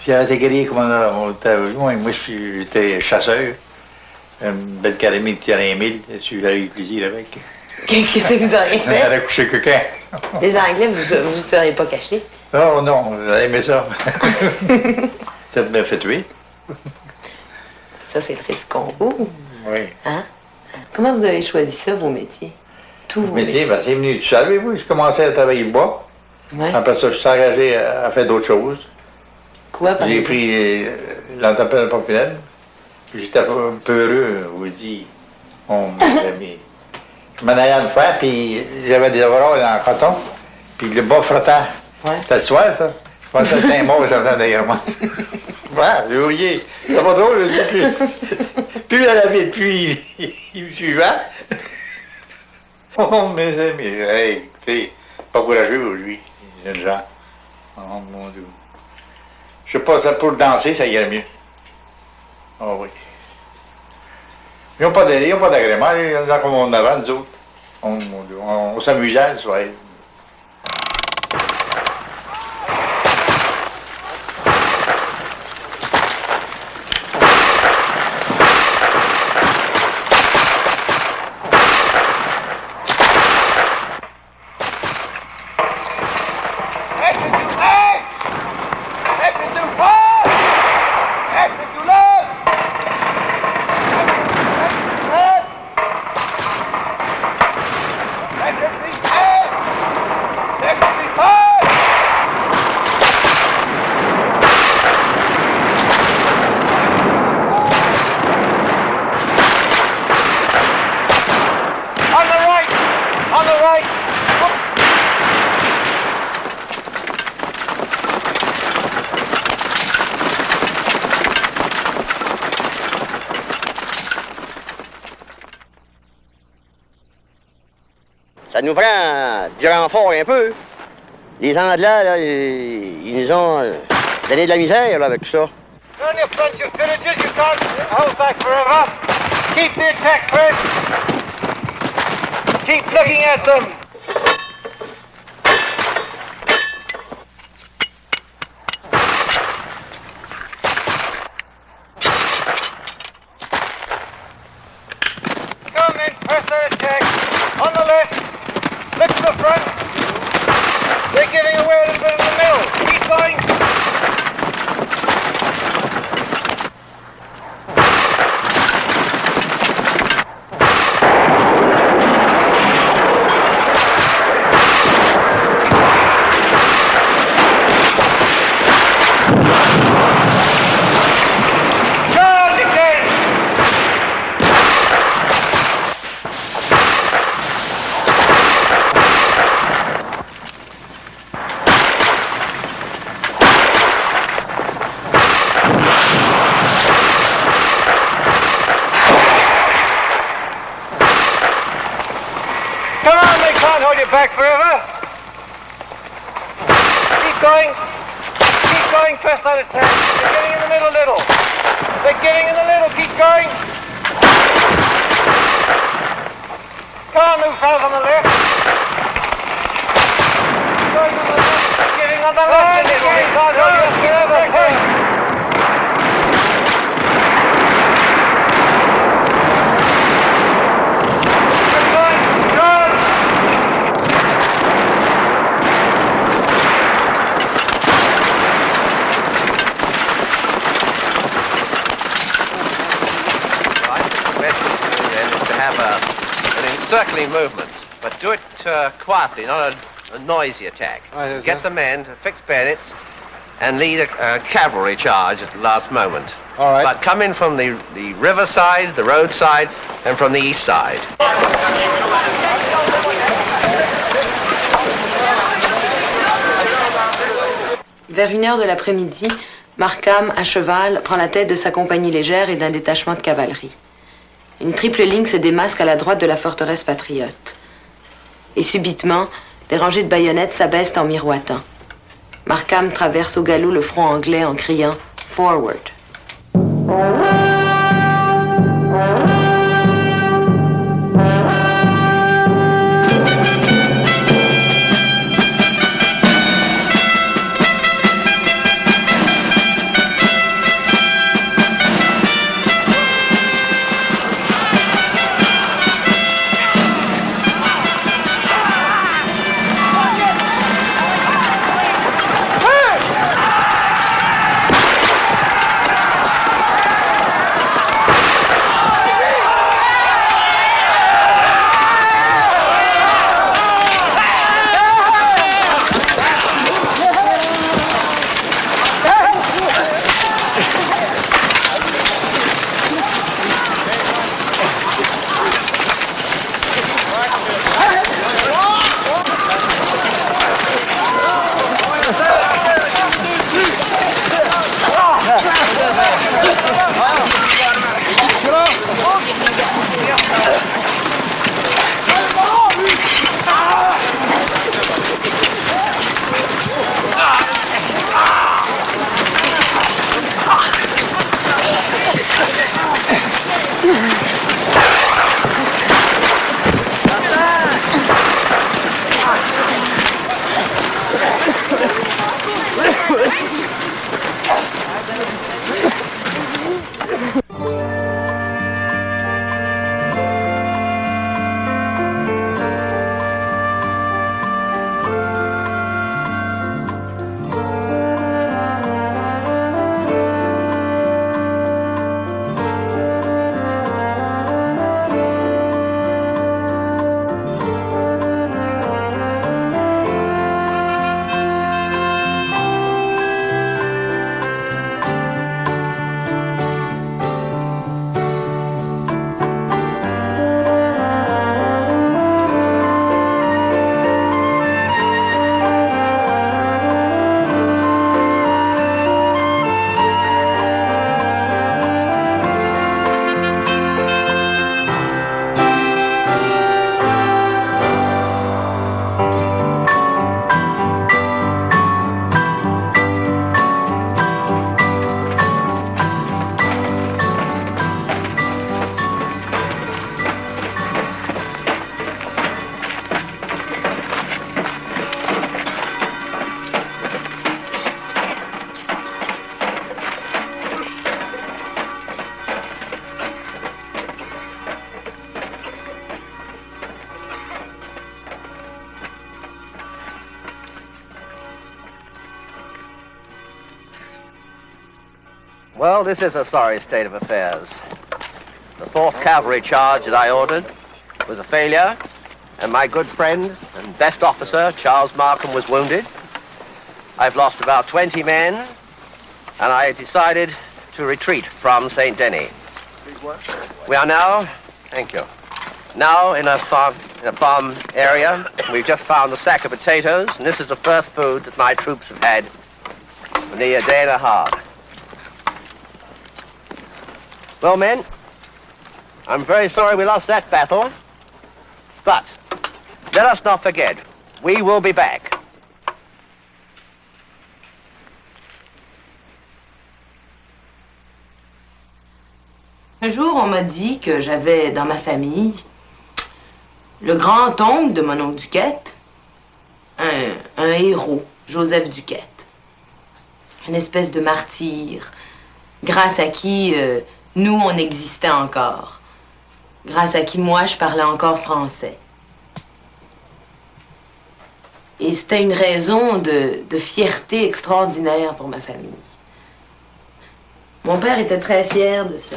J'avais été guerrier commandant. Moi, j'étais chasseur. Une belle caramie de terrain 1000. J'avais eu plaisir avec. Qu'est-ce que vous auriez fait? J'aurais couché quelqu'un. Les Anglais, vous ne seriez pas cachés? Non, non, j'aurais aimé ça. Ça m'a fait tuer. Ça, c'est le risque qu'on court. Oui. Hein? Comment vous avez choisi ça, vos métiers? Tous vos métiers? Ben, c'est venu tout seul. Oui, je commençais à travailler le bois. Ouais. Après ça, je suis engagé à faire d'autres choses. Quoi, par J'ai exemple? pris l'entreprise populaire. J'étais un peu heureux, je vous dis. Je m'en allais une fois, puis j'avais des overalls en coton, puis le bas frottant. Ouais. C'était le soir, ça. Je pensais que c'était un mot, ça venait derrière moi. Voilà, j'ai oublié. C'est pas drôle, je sais plus. Plus à la vie, puis il me suivait. Oh, mes amis, hey, écoutez, pas courageux aujourd'hui, les jeunes gens. Oh, mon Dieu. Je sais pas, ça pour danser, ça irait mieux. Oh oui. Ils n'ont pas d'agrément, les gens comme on avait, nous autres. On s'amusait le soir. Ça nous prend du renfort un peu. Les Anglais, là, ils nous ont donné de la misère là, avec tout ça. On your front, you villagers, you can't hold back forever. Keep the attack, Chris. Keep looking at them. Come in, press their attack. On the left. Look to the front. They're giving away a little bit in the middle. Keep going. Come on, they can't hold you back forever. Keep going. Keep going, press that attack. They're getting in the middle a little. They're getting in the middle, keep going. Come on, move fellas on the left. Going to the left. They're getting on the left a little. They can't hold you forever. Hey. An encircling movement, but do it quietly, not a noisy attack. Right, Get the men to fix bayonets and lead a cavalry charge at the last moment. All right. But come in from the river side, the road side, and from the east side. Vers 1h de l'après-midi, Markham, à cheval, prend la tête de sa compagnie légère et d'un détachement de cavalerie. Une triple ligne se démasque à la droite de la forteresse patriote. Et subitement, des rangées de baïonnettes s'abaissent en miroitant. Markham traverse au galop le front anglais en criant « Forward ». Well, this is a sorry state of affairs. The 4th Cavalry charge that I ordered was a failure, and my good friend and best officer, Charles Markham, was wounded. I've lost about 20 men, and I decided to retreat from St. Denis. We are now, thank you, now in a farm area. We've just found a sack of potatoes, and this is the first food that my troops have had for nearly a day and a half. Well, men, I'm very sorry we lost that battle, but let us not forget, we will be back. Un jour, on m'a dit que j'avais dans ma famille le grand-oncle de mon oncle Duquette, un héros, Joseph Duquette. Une espèce de martyr, grâce à qui nous, on existait encore. Grâce à qui, moi, je parlais encore français. Et c'était une raison de fierté extraordinaire pour ma famille. Mon père était très fier de ça.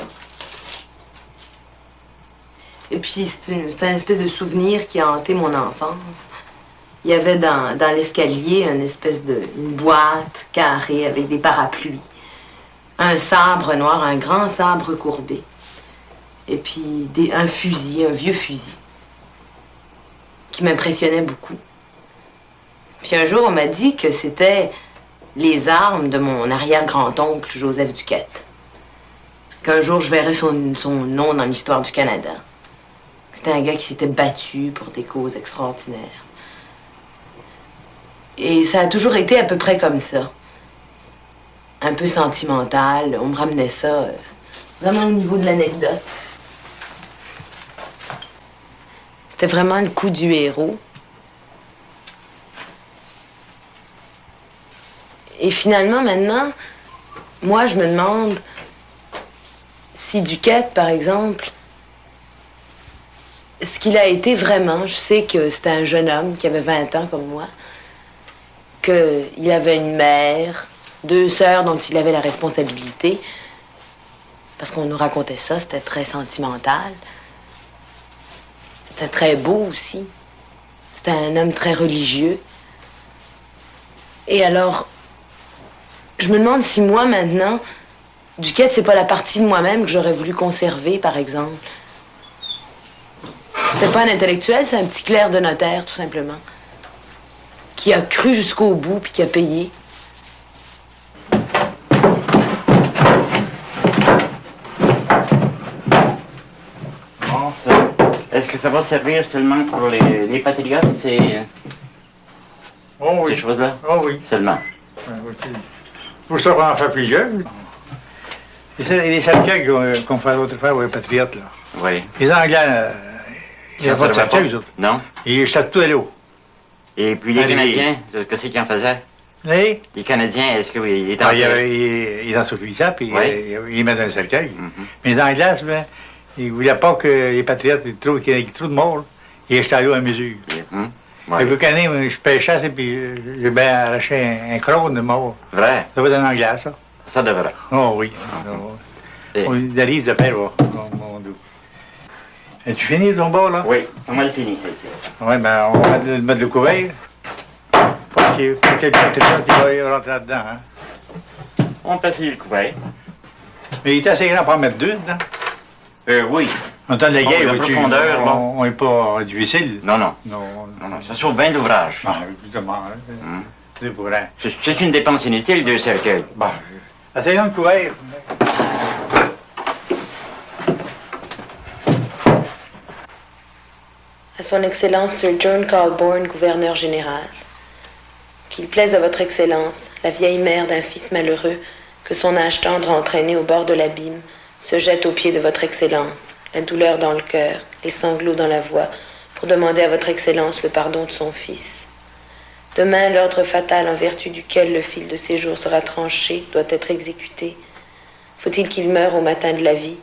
Et puis, c'est une espèce de souvenir qui a hanté mon enfance. Il y avait dans l'escalier une boîte carrée avec des parapluies. Un sabre noir, un grand sabre courbé. Et puis un fusil, un vieux fusil, qui m'impressionnait beaucoup. Puis un jour, on m'a dit que c'était les armes de mon arrière-grand-oncle, Joseph Duquette. Qu'un jour, je verrais son nom dans l'histoire du Canada. C'était un gars qui s'était battu pour des causes extraordinaires. Et ça a toujours été à peu près comme ça. Un peu sentimental. On me ramenait ça vraiment au niveau de l'anecdote. C'était vraiment le coup du héros. Et finalement, maintenant, moi, je me demande si Duquette, par exemple, ce qu'il a été vraiment, je sais que c'était un jeune homme qui avait 20 ans comme moi, qu'il avait une mère, 2 sœurs dont il avait la responsabilité, parce qu'on nous racontait ça, c'était très sentimental. C'était très beau aussi. C'était un homme très religieux. Et alors, je me demande si moi, maintenant, Duquette, c'est pas la partie de moi-même que j'aurais voulu conserver, par exemple. C'était pas un intellectuel, c'est un petit clerc de notaire, tout simplement. Qui a cru jusqu'au bout, puis qui a payé. Bon, est-ce que ça va servir seulement pour les patriotes, ces choses-là? Oh oui. Seulement. Pour ça, on en fait plusieurs. Les cercueils qu'on fait autrefois aux patriotes, là. Oui. Les Anglais, ils n'ont pas de cercueil, eux autres. Non. Ils jetent tout à l'eau. Et puis les Canadiens, qu'est-ce qu'ils en faisaient? Les Canadiens, est-ce qu'ils étaient ils en s'occupent ça, puis ils mettent dans un cercueil. Mais les Anglais, ben, ils ne voulaient pas que les patriotes trouvent qu'il y ait trop de morts. Là. Ils jetaient à l'eau à mesure. Et puis, quand je pêchais, et puis j'ai bien arraché un crâne de mort. Vrai? Ça va être en anglais, ça. Ça devrait. Oh oui. On idéalise de faire, mon doux. As-tu fini ton bord, là? Oui, on va le finir, c'est ici. Oui, ben, on va mettre le couvert. Pour que le patriote va rentrer là-dedans, hein? On passe le couvert. Mais il est assez grand pour en mettre 2 dedans. Oui. En temps de la guerre, la profondeur, là. On n'est pas difficile. Non. Ça sauve bien l'ouvrage. Ah, évidemment. C'est pour rien. C'est une dépense inutile, 2 cercueils. Bon, essayons le couvert. À son Excellence Sir John Colborne, gouverneur général. Qu'il plaise à votre Excellence, la vieille mère d'un fils malheureux, que son âge tendre a entraîné au bord de l'abîme, se jette aux pieds de votre Excellence, la douleur dans le cœur, les sanglots dans la voix, pour demander à votre Excellence le pardon de son fils. Demain, l'ordre fatal en vertu duquel le fil de ses jours sera tranché doit être exécuté. Faut-il qu'il meure au matin de la vie,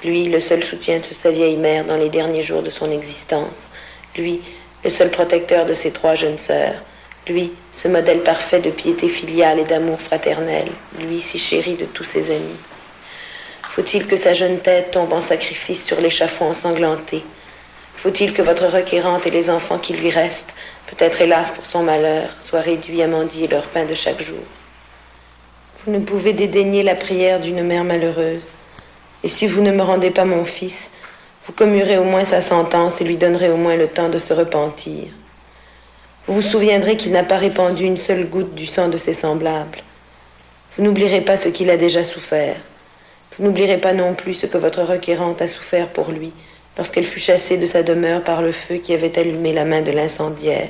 lui, le seul soutien de sa vieille mère dans les derniers jours de son existence, lui, le seul protecteur de ses 3 jeunes sœurs, lui, ce modèle parfait de piété filiale et d'amour fraternel, lui, si chéri de tous ses amis. Faut-il que sa jeune tête tombe en sacrifice sur l'échafaud ensanglanté? Faut-il que votre requérante et les enfants qui lui restent, peut-être hélas pour son malheur, soient réduits à mendier leur pain de chaque jour? Vous ne pouvez dédaigner la prière d'une mère malheureuse. Et si vous ne me rendez pas mon fils, vous commuerez au moins sa sentence et lui donnerez au moins le temps de se repentir. Vous vous souviendrez qu'il n'a pas répandu une seule goutte du sang de ses semblables. Vous n'oublierez pas ce qu'il a déjà souffert. Vous n'oublierez pas non plus ce que votre requérante a souffert pour lui lorsqu'elle fut chassée de sa demeure par le feu qui avait allumé la main de l'incendiaire.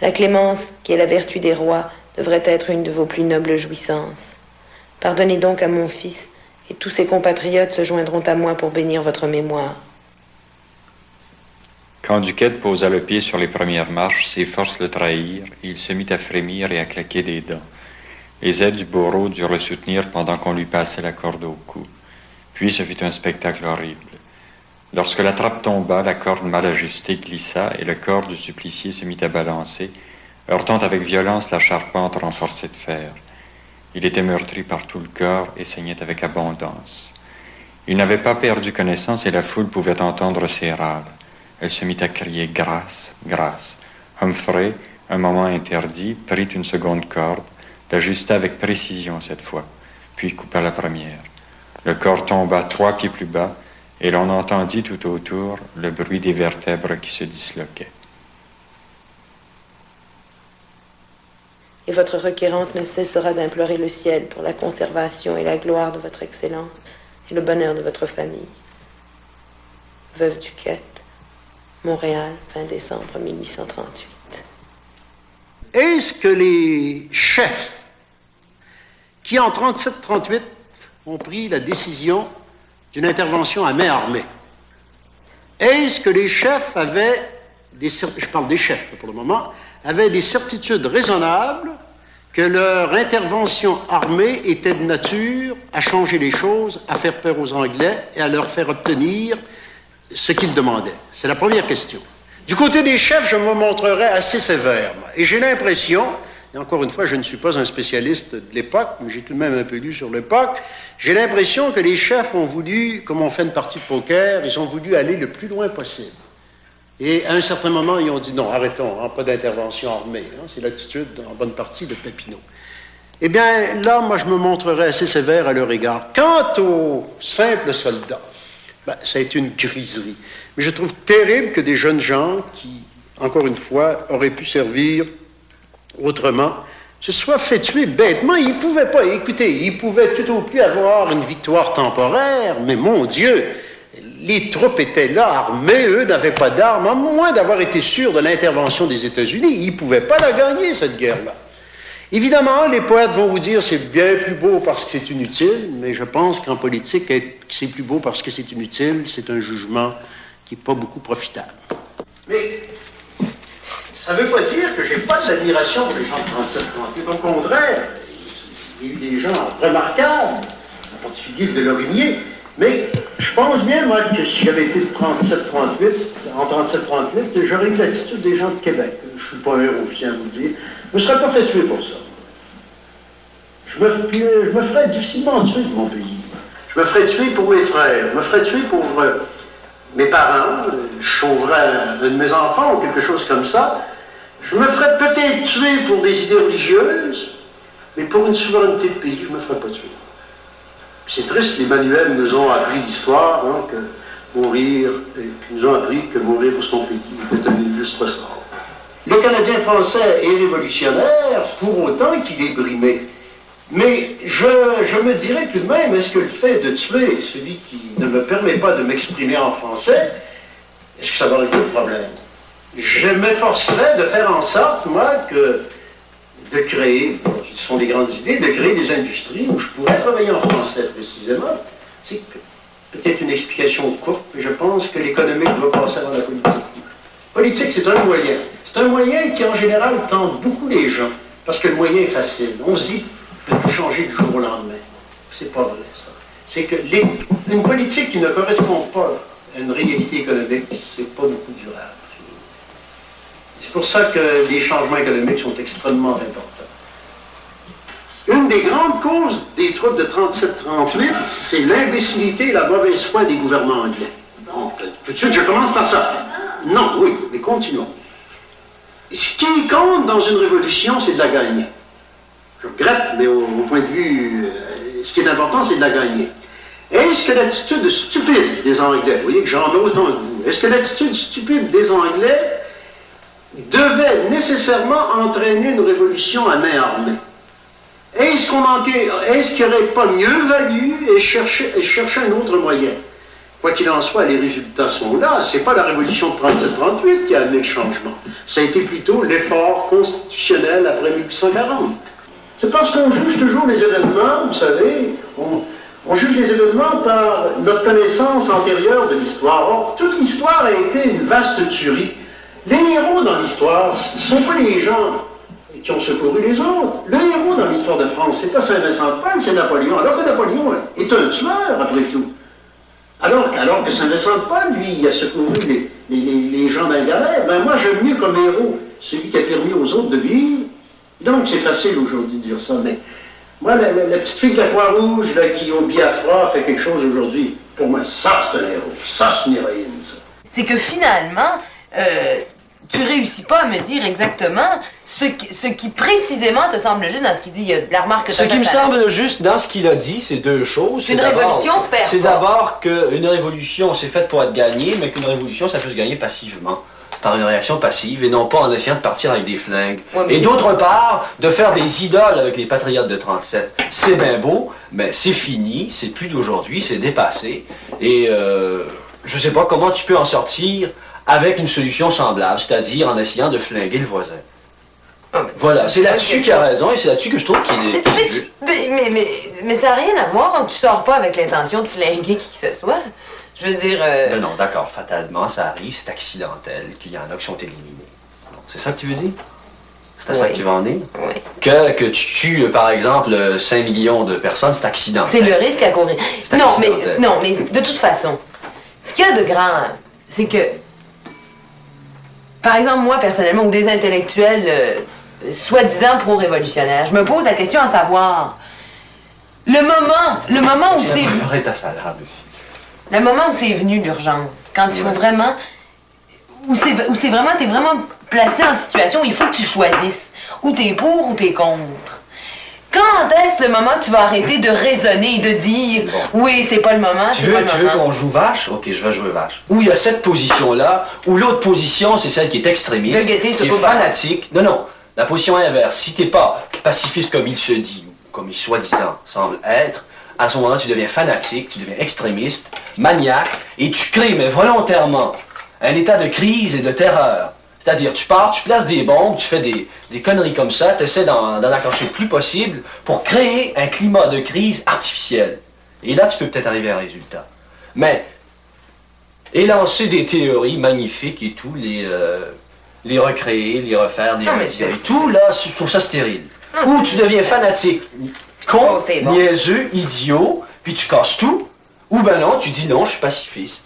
La clémence, qui est la vertu des rois, devrait être une de vos plus nobles jouissances. Pardonnez donc à mon fils, et tous ses compatriotes se joindront à moi pour bénir votre mémoire. Quand Duquette posa le pied sur les premières marches, ses forces le trahirent, et il se mit à frémir et à claquer des dents. Les aides du bourreau durent le soutenir pendant qu'on lui passait la corde au cou. Puis ce fut un spectacle horrible. Lorsque la trappe tomba, la corde mal ajustée glissa et le corps du supplicié se mit à balancer, heurtant avec violence la charpente renforcée de fer. Il était meurtri par tout le corps et saignait avec abondance. Il n'avait pas perdu connaissance et la foule pouvait entendre ses râles. Elle se mit à crier « Grâce, grâce ». Humphrey, un moment interdit, prit une seconde corde, l'ajusta avec précision cette fois, puis coupa la première. Le corps tomba 3 pieds plus bas, et l'on entendit tout autour le bruit des vertèbres qui se disloquaient. Et votre requérante ne cessera d'implorer le ciel pour la conservation et la gloire de votre Excellence et le bonheur de votre famille. Veuve Duquette, Montréal, fin décembre 1838. Est-ce que les chefs qui, en 37-38, ont pris la décision d'une intervention à main armée, est-ce que les chefs avaient, je parle des chefs pour le moment, avaient des certitudes raisonnables que leur intervention armée était de nature à changer les choses, à faire peur aux Anglais et à leur faire obtenir ce qu'ils demandaient? C'est la première question. Du côté des chefs, je me montrerai assez sévère. Et j'ai l'impression, et encore une fois, je ne suis pas un spécialiste de l'époque, mais j'ai tout de même un peu lu sur l'époque, j'ai l'impression que les chefs ont voulu, comme on fait une partie de poker, ils ont voulu aller le plus loin possible. Et à un certain moment, ils ont dit non, arrêtons, hein, pas d'intervention armée. Hein, c'est l'attitude, en bonne partie, de Papineau. Eh bien, là, moi, je me montrerai assez sévère à leur égard. Quant aux simples soldats, ça a été une griserie. Mais je trouve terrible que des jeunes gens qui, encore une fois, auraient pu servir autrement, se soient fait tuer bêtement. Ils ne pouvaient pas, écoutez, ils pouvaient tout au plus avoir une victoire temporaire, mais mon Dieu, les troupes étaient là, armées, eux n'avaient pas d'armes, à moins d'avoir été sûrs de l'intervention des États-Unis, ils ne pouvaient pas la gagner, cette guerre-là. Évidemment, les poètes vont vous dire c'est bien plus beau parce que c'est inutile, mais je pense qu'en politique, c'est plus beau parce que c'est inutile, c'est un jugement qui n'est pas beaucoup profitable. Mais ça ne veut pas dire que je n'ai pas d'admiration pour les gens de 37-38. Au contraire, il y a eu des gens remarquables, en particulier de Lorimier, mais je pense bien, moi, que si j'avais été de 37-38, en 37-38, j'aurais eu l'attitude des gens de Québec. Je ne suis pas un héros, je tiens à vous dire. Je ne me serais pas fait tuer pour ça. Je me ferais difficilement tuer pour mon pays. Je me ferais tuer pour mes frères. Je me ferais tuer pour mes parents. Je sauverais un de mes enfants ou quelque chose comme ça. Je me ferais peut-être tuer pour des idées religieuses, mais pour une souveraineté de pays, je ne me ferais pas tuer. C'est triste, les manuels nous ont appris l'histoire, hein, que mourir, et nous ont appris que mourir pour son pays était un illustre sort. Le Canadien français est révolutionnaire pour autant qu'il est brimé. Mais je me dirais tout de même, est-ce que le fait de tuer celui qui ne me permet pas de m'exprimer en français, est-ce que ça va régler le problème? Je m'efforcerais de faire en sorte, moi, de créer, ce sont des grandes idées, de créer des industries où je pourrais travailler en français précisément. C'est peut-être une explication courte, mais je pense que l'économique doit passer avant la politique. Politique, c'est un moyen. C'est un moyen qui, en général, tente beaucoup les gens, parce que le moyen est facile. On se dit, je peux tout changer du jour au lendemain. C'est pas vrai, ça. C'est que une politique qui ne correspond pas à une réalité économique, c'est pas beaucoup durable. C'est pour ça que les changements économiques sont extrêmement importants. Une des grandes causes des troubles de 37-38, c'est l'imbécilité et la mauvaise foi des gouvernements anglais. Donc, tout de suite, je commence par ça. Non, oui, mais continuons. Ce qui compte dans une révolution, c'est de la gagner. Je regrette, mais au point de vue, ce qui est important, c'est de la gagner. Est-ce que l'attitude stupide des Anglais, vous voyez que j'en ai autant que vous, est-ce que l'attitude stupide des Anglais devait nécessairement entraîner une révolution à main armée? Est-ce qu'il n'aurait pas mieux valu et chercher un autre moyen? Quoi qu'il en soit, les résultats sont là. C'est pas la révolution de 37-38 qui a amené le changement. Ça a été plutôt l'effort constitutionnel après 1840. C'est parce qu'on juge toujours les événements, vous savez, on juge les événements par notre connaissance antérieure de l'histoire. Or, toute l'histoire a été une vaste tuerie. Les héros dans l'histoire, ne sont pas les gens qui ont secouru les autres. Le héros dans l'histoire de France, c'est pas Saint-Vincent de Paul, c'est Napoléon. Alors que Napoléon est un tueur, après tout. Alors que Saint-Vincent de Paul, lui, il a secouru les gens dans la galère. Ben moi, j'aime mieux comme héros celui qui a permis aux autres de vivre. Donc, c'est facile aujourd'hui de dire ça, mais moi, la petite fille de la Croix-Rouge, là, qui, au Biafra, fait quelque chose aujourd'hui, pour moi, ça, c'est un héros. Ça, c'est une héroïne, ça. C'est que finalement, tu réussis pas à me dire exactement ce qui précisément te semble juste dans ce qu'il dit. Il y a de la remarque que ce qui me semble juste dans ce qu'il a dit, c'est deux choses. Une révolution se perd. C'est d'abord qu'une révolution, c'est faite pour être gagnée, mais qu'une révolution, ça peut se gagner passivement, par une réaction passive, et non pas en essayant de partir avec des flingues. Ouais, et d'autre part, de faire des idoles avec les patriotes de 37. C'est bien beau, mais c'est fini, c'est plus d'aujourd'hui, c'est dépassé. Et je sais pas comment tu peux en sortir avec une solution semblable, c'est-à-dire en essayant de flinguer le voisin. Voilà, c'est là-dessus qu'il a raison et c'est là-dessus que je trouve qu'il est... Mais ça n'a rien à voir quand tu sors pas avec l'intention de flinguer qui que ce soit. Je veux dire... Non, d'accord, fatalement, ça arrive, c'est accidentel, qu'il y en a qui sont éliminés. C'est ça que tu veux dire? C'est à ça que tu vas en venir? Oui. Que tu tues, par exemple, 5 millions de personnes, c'est accidentel. C'est le risque à courir. Non, mais de toute façon, ce qu'il y a de grand, c'est que... Par exemple, moi, personnellement, ou des intellectuels soi-disant pro-révolutionnaires, je me pose la question à savoir, le moment où c'est... Arrête ta salade aussi. Le moment où c'est venu l'urgence, quand il faut vraiment... Où c'est vraiment... T'es vraiment placé en situation où il faut que tu choisisses. Ou t'es pour ou t'es contre. Quand est-ce le moment que tu vas arrêter de raisonner et de dire oui, c'est pas le moment, tu veux qu'on joue vache? Ok, je vais jouer vache. Ou il y a cette position-là, ou l'autre position, c'est celle qui est extrémiste, qui est fanatique. Non, la position inverse. Si t'es pas pacifiste comme il se dit, ou comme il soi-disant semble être, à ce moment-là, tu deviens fanatique, tu deviens extrémiste, maniaque, et tu crées, mais volontairement, un état de crise et de terreur. C'est-à-dire, tu pars, tu places des bombes, tu fais des conneries comme ça, tu essaies d'en accrocher le plus possible pour créer un climat de crise artificiel. Et là, tu peux peut-être arriver à un résultat. Mais, élancer des théories magnifiques et tout, les recréer, les refaire, les retirer, tout, là, je trouve ça stérile. Ou tu deviens fanatique, con, niaiseux, idiot, puis tu casses tout, ou ben non, tu dis non, je suis pacifiste.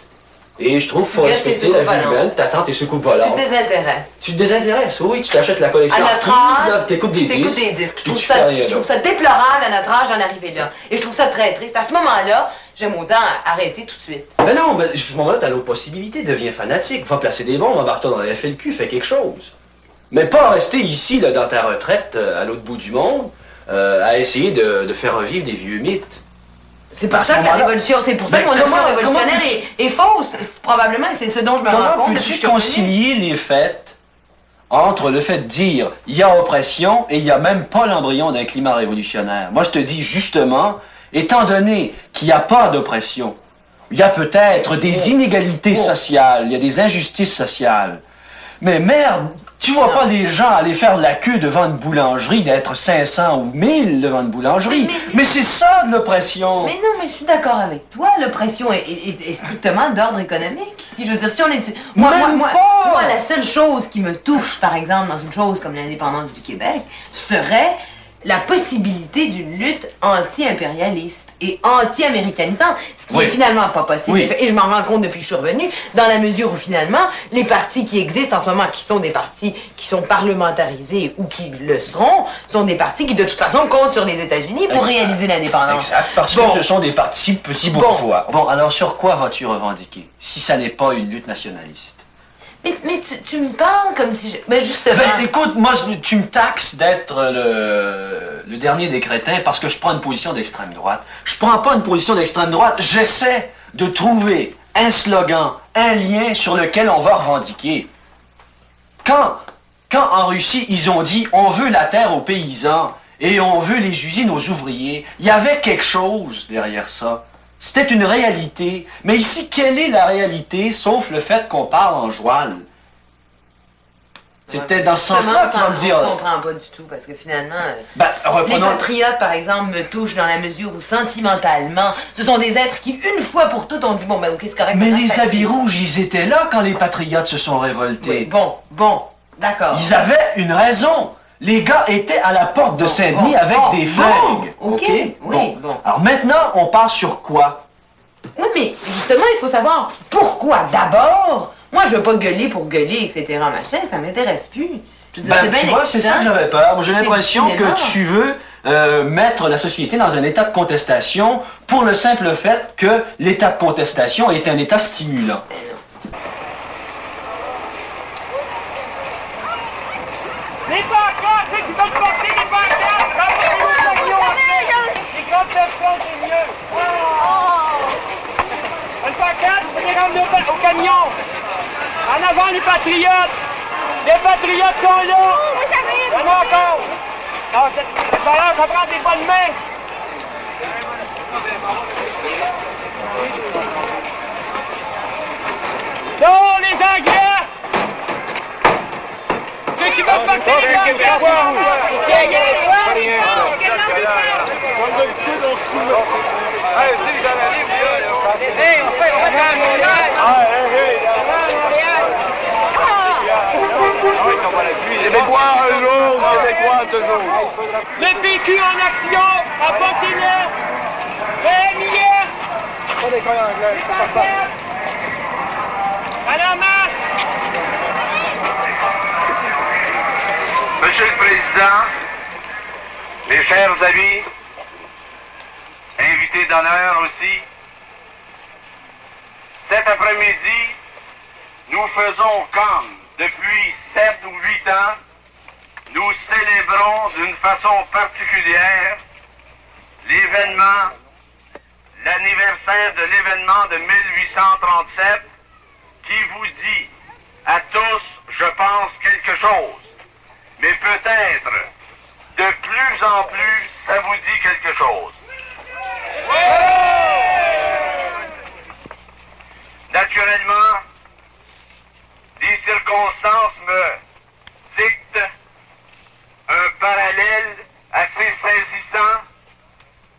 Et je trouve qu'il faut respecter la vie humaine, t'attends tes secoupes volantes. Tu te désintéresses. Tu te désintéresses, oui, tu t'achètes la collection archive, t'écoutes des disques. Je trouve ça déplorable à notre âge d'en arriver là. Et je trouve ça très triste. À ce moment-là, j'aime autant arrêter tout de suite. Ben non, à ce moment-là, t'as l'autre possibilité, deviens fanatique, va placer des bombes, embarque-toi dans la FLQ, fais quelque chose. Mais pas rester ici, là, dans ta retraite, à l'autre bout du monde, à essayer de faire revivre des vieux mythes. C'est pour ça que la révolution, c'est pour ça que mon option révolutionnaire est fausse. Probablement, c'est ce dont je me rends compte. Comment peux-tu concilier les faits entre le fait de dire il y a oppression et il n'y a même pas l'embryon d'un climat révolutionnaire? Moi, je te dis justement, étant donné qu'il n'y a pas d'oppression, il y a peut-être des inégalités sociales, il y a des injustices sociales. Mais merde, tu vois pas les gens aller faire de la queue devant une boulangerie, d'être 500 ou 1000 devant une boulangerie. Mais c'est ça de l'oppression. Mais non, mais je suis d'accord avec toi. L'oppression est strictement d'ordre économique. Si je veux dire, si on est... Moi, la seule chose qui me touche, par exemple, dans une chose comme l'indépendance du Québec, serait la possibilité d'une lutte anti-impérialiste et anti-américanisante, ce qui est finalement pas possible. Et je m'en rends compte depuis que je suis revenue, dans la mesure où finalement, les partis qui existent en ce moment, qui sont des partis qui sont parlementarisés ou qui le seront, sont des partis qui de toute façon comptent sur les États-Unis pour réaliser l'indépendance. Exact, parce que ce sont des partis petits bourgeois. Bon, alors sur quoi vas-tu revendiquer, si ça n'est pas une lutte nationaliste? Mais tu me parles comme si je... Ben justement... Ben écoute, moi, tu me taxes d'être le dernier des crétins parce que je prends une position d'extrême droite. Je prends pas une position d'extrême droite, j'essaie de trouver un slogan, un lien sur lequel on va revendiquer. Quand en Russie, ils ont dit « on veut la terre aux paysans et on veut les usines aux ouvriers », il y avait quelque chose derrière ça. C'était une réalité. Mais ici, quelle est la réalité, sauf le fait qu'on parle en joual? C'est peut-être dans ce sens-là que tu vas me dire. Je comprends pas du tout, parce que finalement, reprenons... les patriotes, par exemple, me touchent dans la mesure où, sentimentalement, ce sont des êtres qui, une fois pour toutes, ont dit, bon, ben ok, c'est correct. Mais les habits rouges, ils étaient là quand les patriotes se sont révoltés. Oui, bon, d'accord. Ils avaient une raison. Les gars étaient à la porte de Saint-Denis avec des flingues. Ok, oui, bon. Alors maintenant, on part sur quoi? Oui, mais justement, il faut savoir pourquoi. D'abord, moi, je veux pas gueuler pour gueuler, etc., machin, ça m'intéresse plus. Je veux dire, tu vois, c'est ça que j'avais peur. Moi, j'ai l'impression que tu veux mettre la société dans un état de contestation pour le simple fait que l'état de contestation est un état stimulant. Les pancartes, ceux qui veulent porter les pancartes, rapportez-vous au camion après. Les contestations, c'est mieux. Une pancarte, vous pouvez ramener au camion. En avant, les patriotes. Les patriotes sont là. Il y en a encore. Non, cette valeur, ça prend des bonnes mains. Non, les Anglais. Ceux qui veulent porter les pancartes, comme d'habitude, on se souvient. Allez, si les analyses, là, on fait Québécois un jour, Québécois toujours. Le PQ en action, apportez-le. Le MIS. Pas d'école anglaise, c'est pas ça. À la masse. Monsieur le Président, mes chers amis, invités d'honneur aussi, cet après-midi, nous faisons comme depuis 7 ou 8 ans, nous célébrons d'une façon particulière l'événement, l'anniversaire de l'événement de 1837 qui vous dit à tous, je pense, quelque chose. Mais peut-être, de plus en plus, ça vous dit quelque chose. Naturellement, des circonstances me dictent un parallèle assez saisissant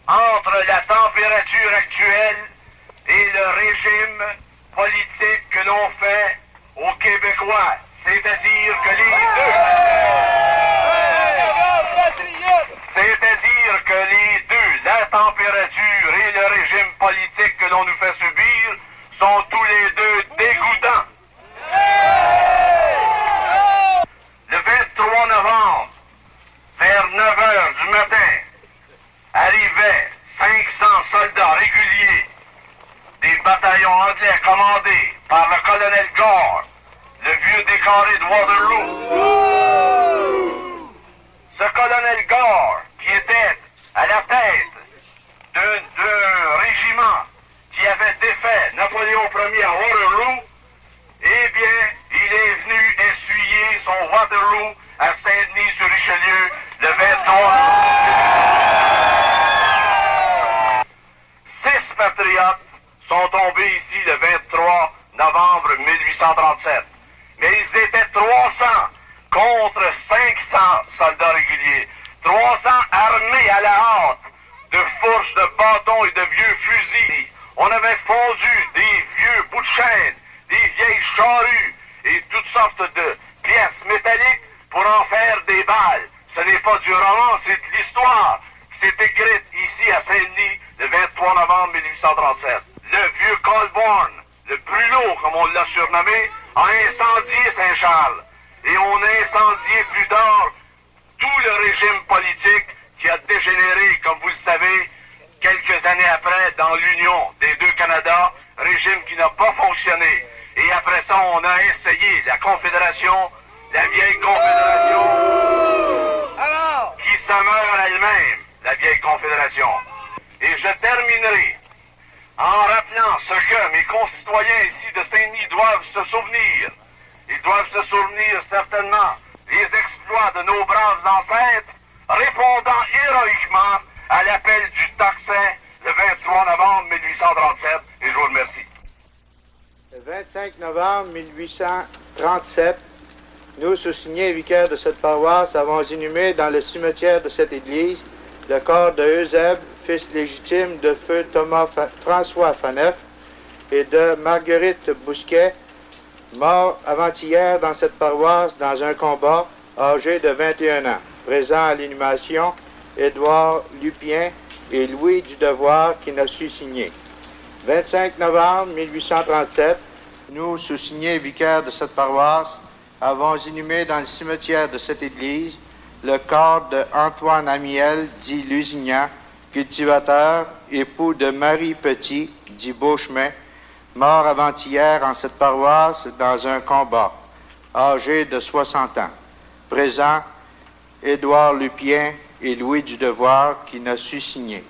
entre la température actuelle et le régime politique que l'on fait aux Québécois, c'est-à-dire que les deux... C'est-à-dire que les deux, la température et le régime politique que l'on nous fait subir, sont tous les deux dégoûtants. Le 23 novembre, vers 9 h du matin, arrivaient 500 soldats réguliers des bataillons anglais commandés par le colonel Gore, le vieux décoré de Waterloo. Ce colonel Gore, qui était à la tête d'un régiment qui avait défait Napoléon Ier à Waterloo, eh bien, il est venu essuyer son Waterloo à Saint-Denis-sur-Richelieu le 23. 6 patriotes sont tombés ici le 23 novembre 1837. Mais ils étaient 300 contre 500 soldats réguliers. 300 armés à la hâte de fourches, de bâtons et de vieux fusils. On avait fondu des vieux bouts de chaîne, des vieilles charrues et toutes sortes de pièces métalliques pour en faire des balles. Ce n'est pas du roman, c'est de l'histoire. l'histoire qui s'est écrite ici à Saint-Denis le 23 novembre 1837. Le vieux Colborne, le brûlot comme on l'a surnommé, a incendié Saint-Charles. Et on a incendié plus tard tout le régime politique qui a dégénéré, comme vous le savez, quelques années après dans l'Union des deux Canada, régime qui n'a pas fonctionné. Et après ça, on a essayé la Confédération, la vieille Confédération, qui se meurt elle-même, la vieille Confédération. Et je terminerai en rappelant ce que mes concitoyens ici de Saint-Denis doivent se souvenir. Ils doivent se souvenir certainement des exploits de nos braves ancêtres, répondant héroïquement à l'appel du tocsin le 23 novembre 1837. Et je vous remercie. Le 25 novembre 1837, nous, sous-signés vicaires de cette paroisse, avons inhumé dans le cimetière de cette église le corps de Eusèbe, fils légitime de feu François Faneuf et de Marguerite Bousquet, mort avant-hier dans cette paroisse dans un combat, âgé de 21 ans. Présent à l'inhumation, Édouard Lupien et Louis du Devoir qui n'a su signer. 25 novembre 1837, nous, sous-signés vicaires de cette paroisse, avons inhumé dans le cimetière de cette église le corps de Antoine Amiel, dit Lusignan, cultivateur, époux de Marie Petit, dit Beauchemin, mort avant-hier en cette paroisse dans un combat, âgé de 60 ans. Présent, Édouard Lupien et Louis du Devoir qui n'a su signer.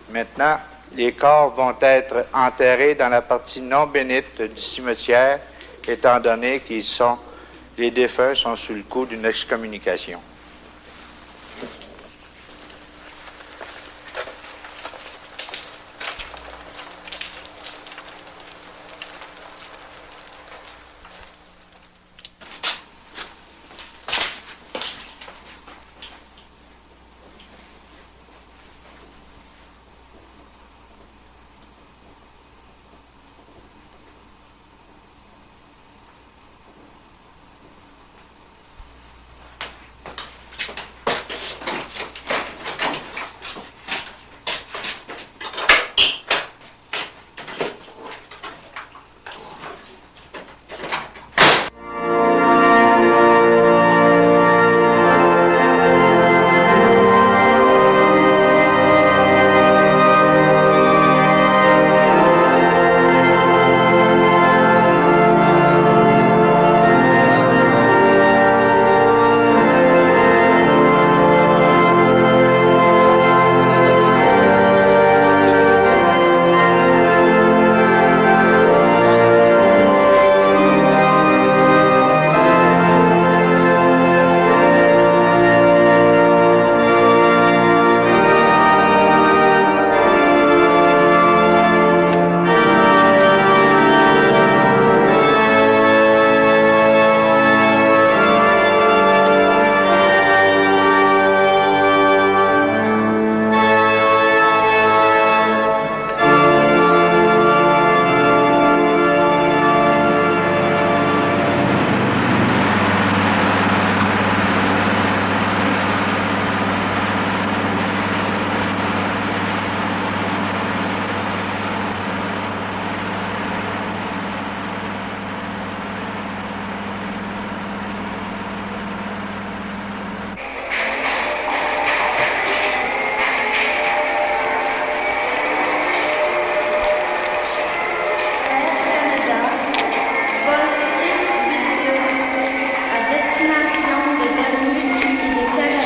Maintenant, les corps vont être enterrés dans la partie non bénite du cimetière, étant donné les défunts sont sous le coup d'une excommunication.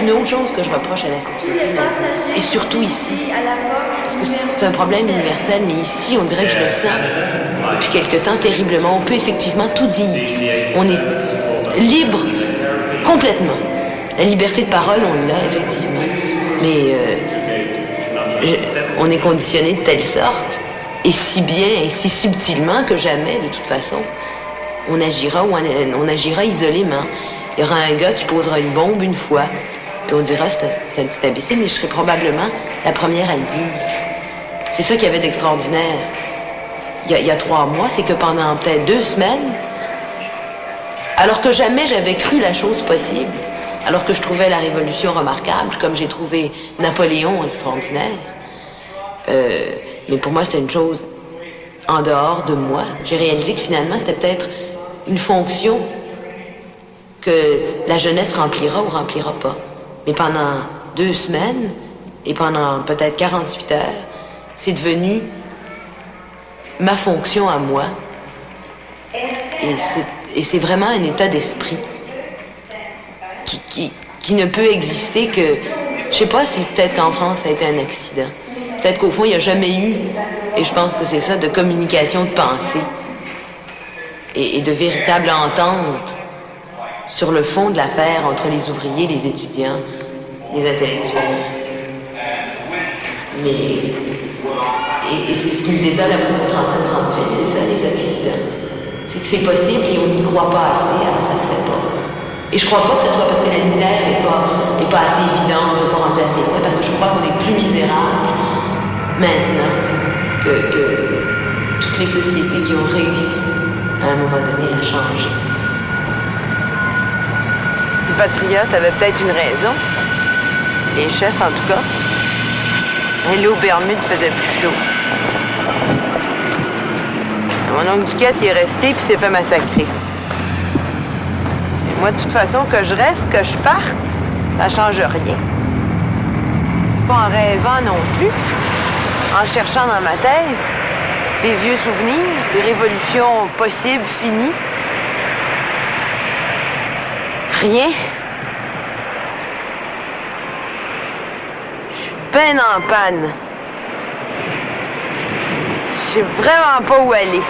une autre chose que je reproche à la société, et surtout ici, parce que c'est un problème universel, mais ici, on dirait que je le sens depuis quelque temps terriblement. On peut effectivement tout dire. On est libre complètement. La liberté de parole, on l'a effectivement. Mais on est conditionné de telle sorte, et si bien et si subtilement que jamais, de toute façon, on agira isolément. Il y aura un gars qui posera une bombe une fois, et on dira c'est un petit imbécile, mais je serai probablement la première à le dire. C'est ça qu'il y avait d'extraordinaire. Il y a 3 mois, c'est que pendant peut-être 2 semaines, alors que jamais j'avais cru la chose possible, Alors que je trouvais la Révolution remarquable, comme j'ai trouvé Napoléon extraordinaire. Mais pour moi, c'était une chose en dehors de moi. J'ai réalisé que finalement, c'était peut-être une fonction que la jeunesse remplira ou remplira pas. Mais pendant 2 semaines et pendant peut-être 48 heures, c'est devenu ma fonction à moi. Et c'est vraiment un état d'esprit qui ne peut exister que... Je sais pas si peut-être qu'en France, ça a été un accident. Peut-être qu'au fond, il n'y a jamais eu, et je pense que c'est ça, de communication de pensée et de véritable entente sur le fond de l'affaire entre les ouvriers, les étudiants, les intellectuels. Mais... Et c'est ce qui me désole à propos de 37-38, c'est ça, les accidents. C'est que c'est possible et on n'y croit pas assez, alors ça se fait pas. Et je crois pas que ce soit parce que la misère est pas assez évidente, n'est pas rendue assez loin, parce que je crois qu'on est plus misérable maintenant que toutes les sociétés qui ont réussi à un moment donné à changer. Les patriotes avaient peut-être une raison. Les chefs, en tout cas. Et l'eau Bermude faisait plus chaud. Mon oncle Duquette est resté puis s'est fait massacrer. Et moi, de toute façon, que je reste, que je parte, ça change rien. Pas en rêvant non plus, en cherchant dans ma tête des vieux souvenirs, des révolutions possibles, finies. Rien. Je suis ben en panne. Je sais vraiment pas où aller.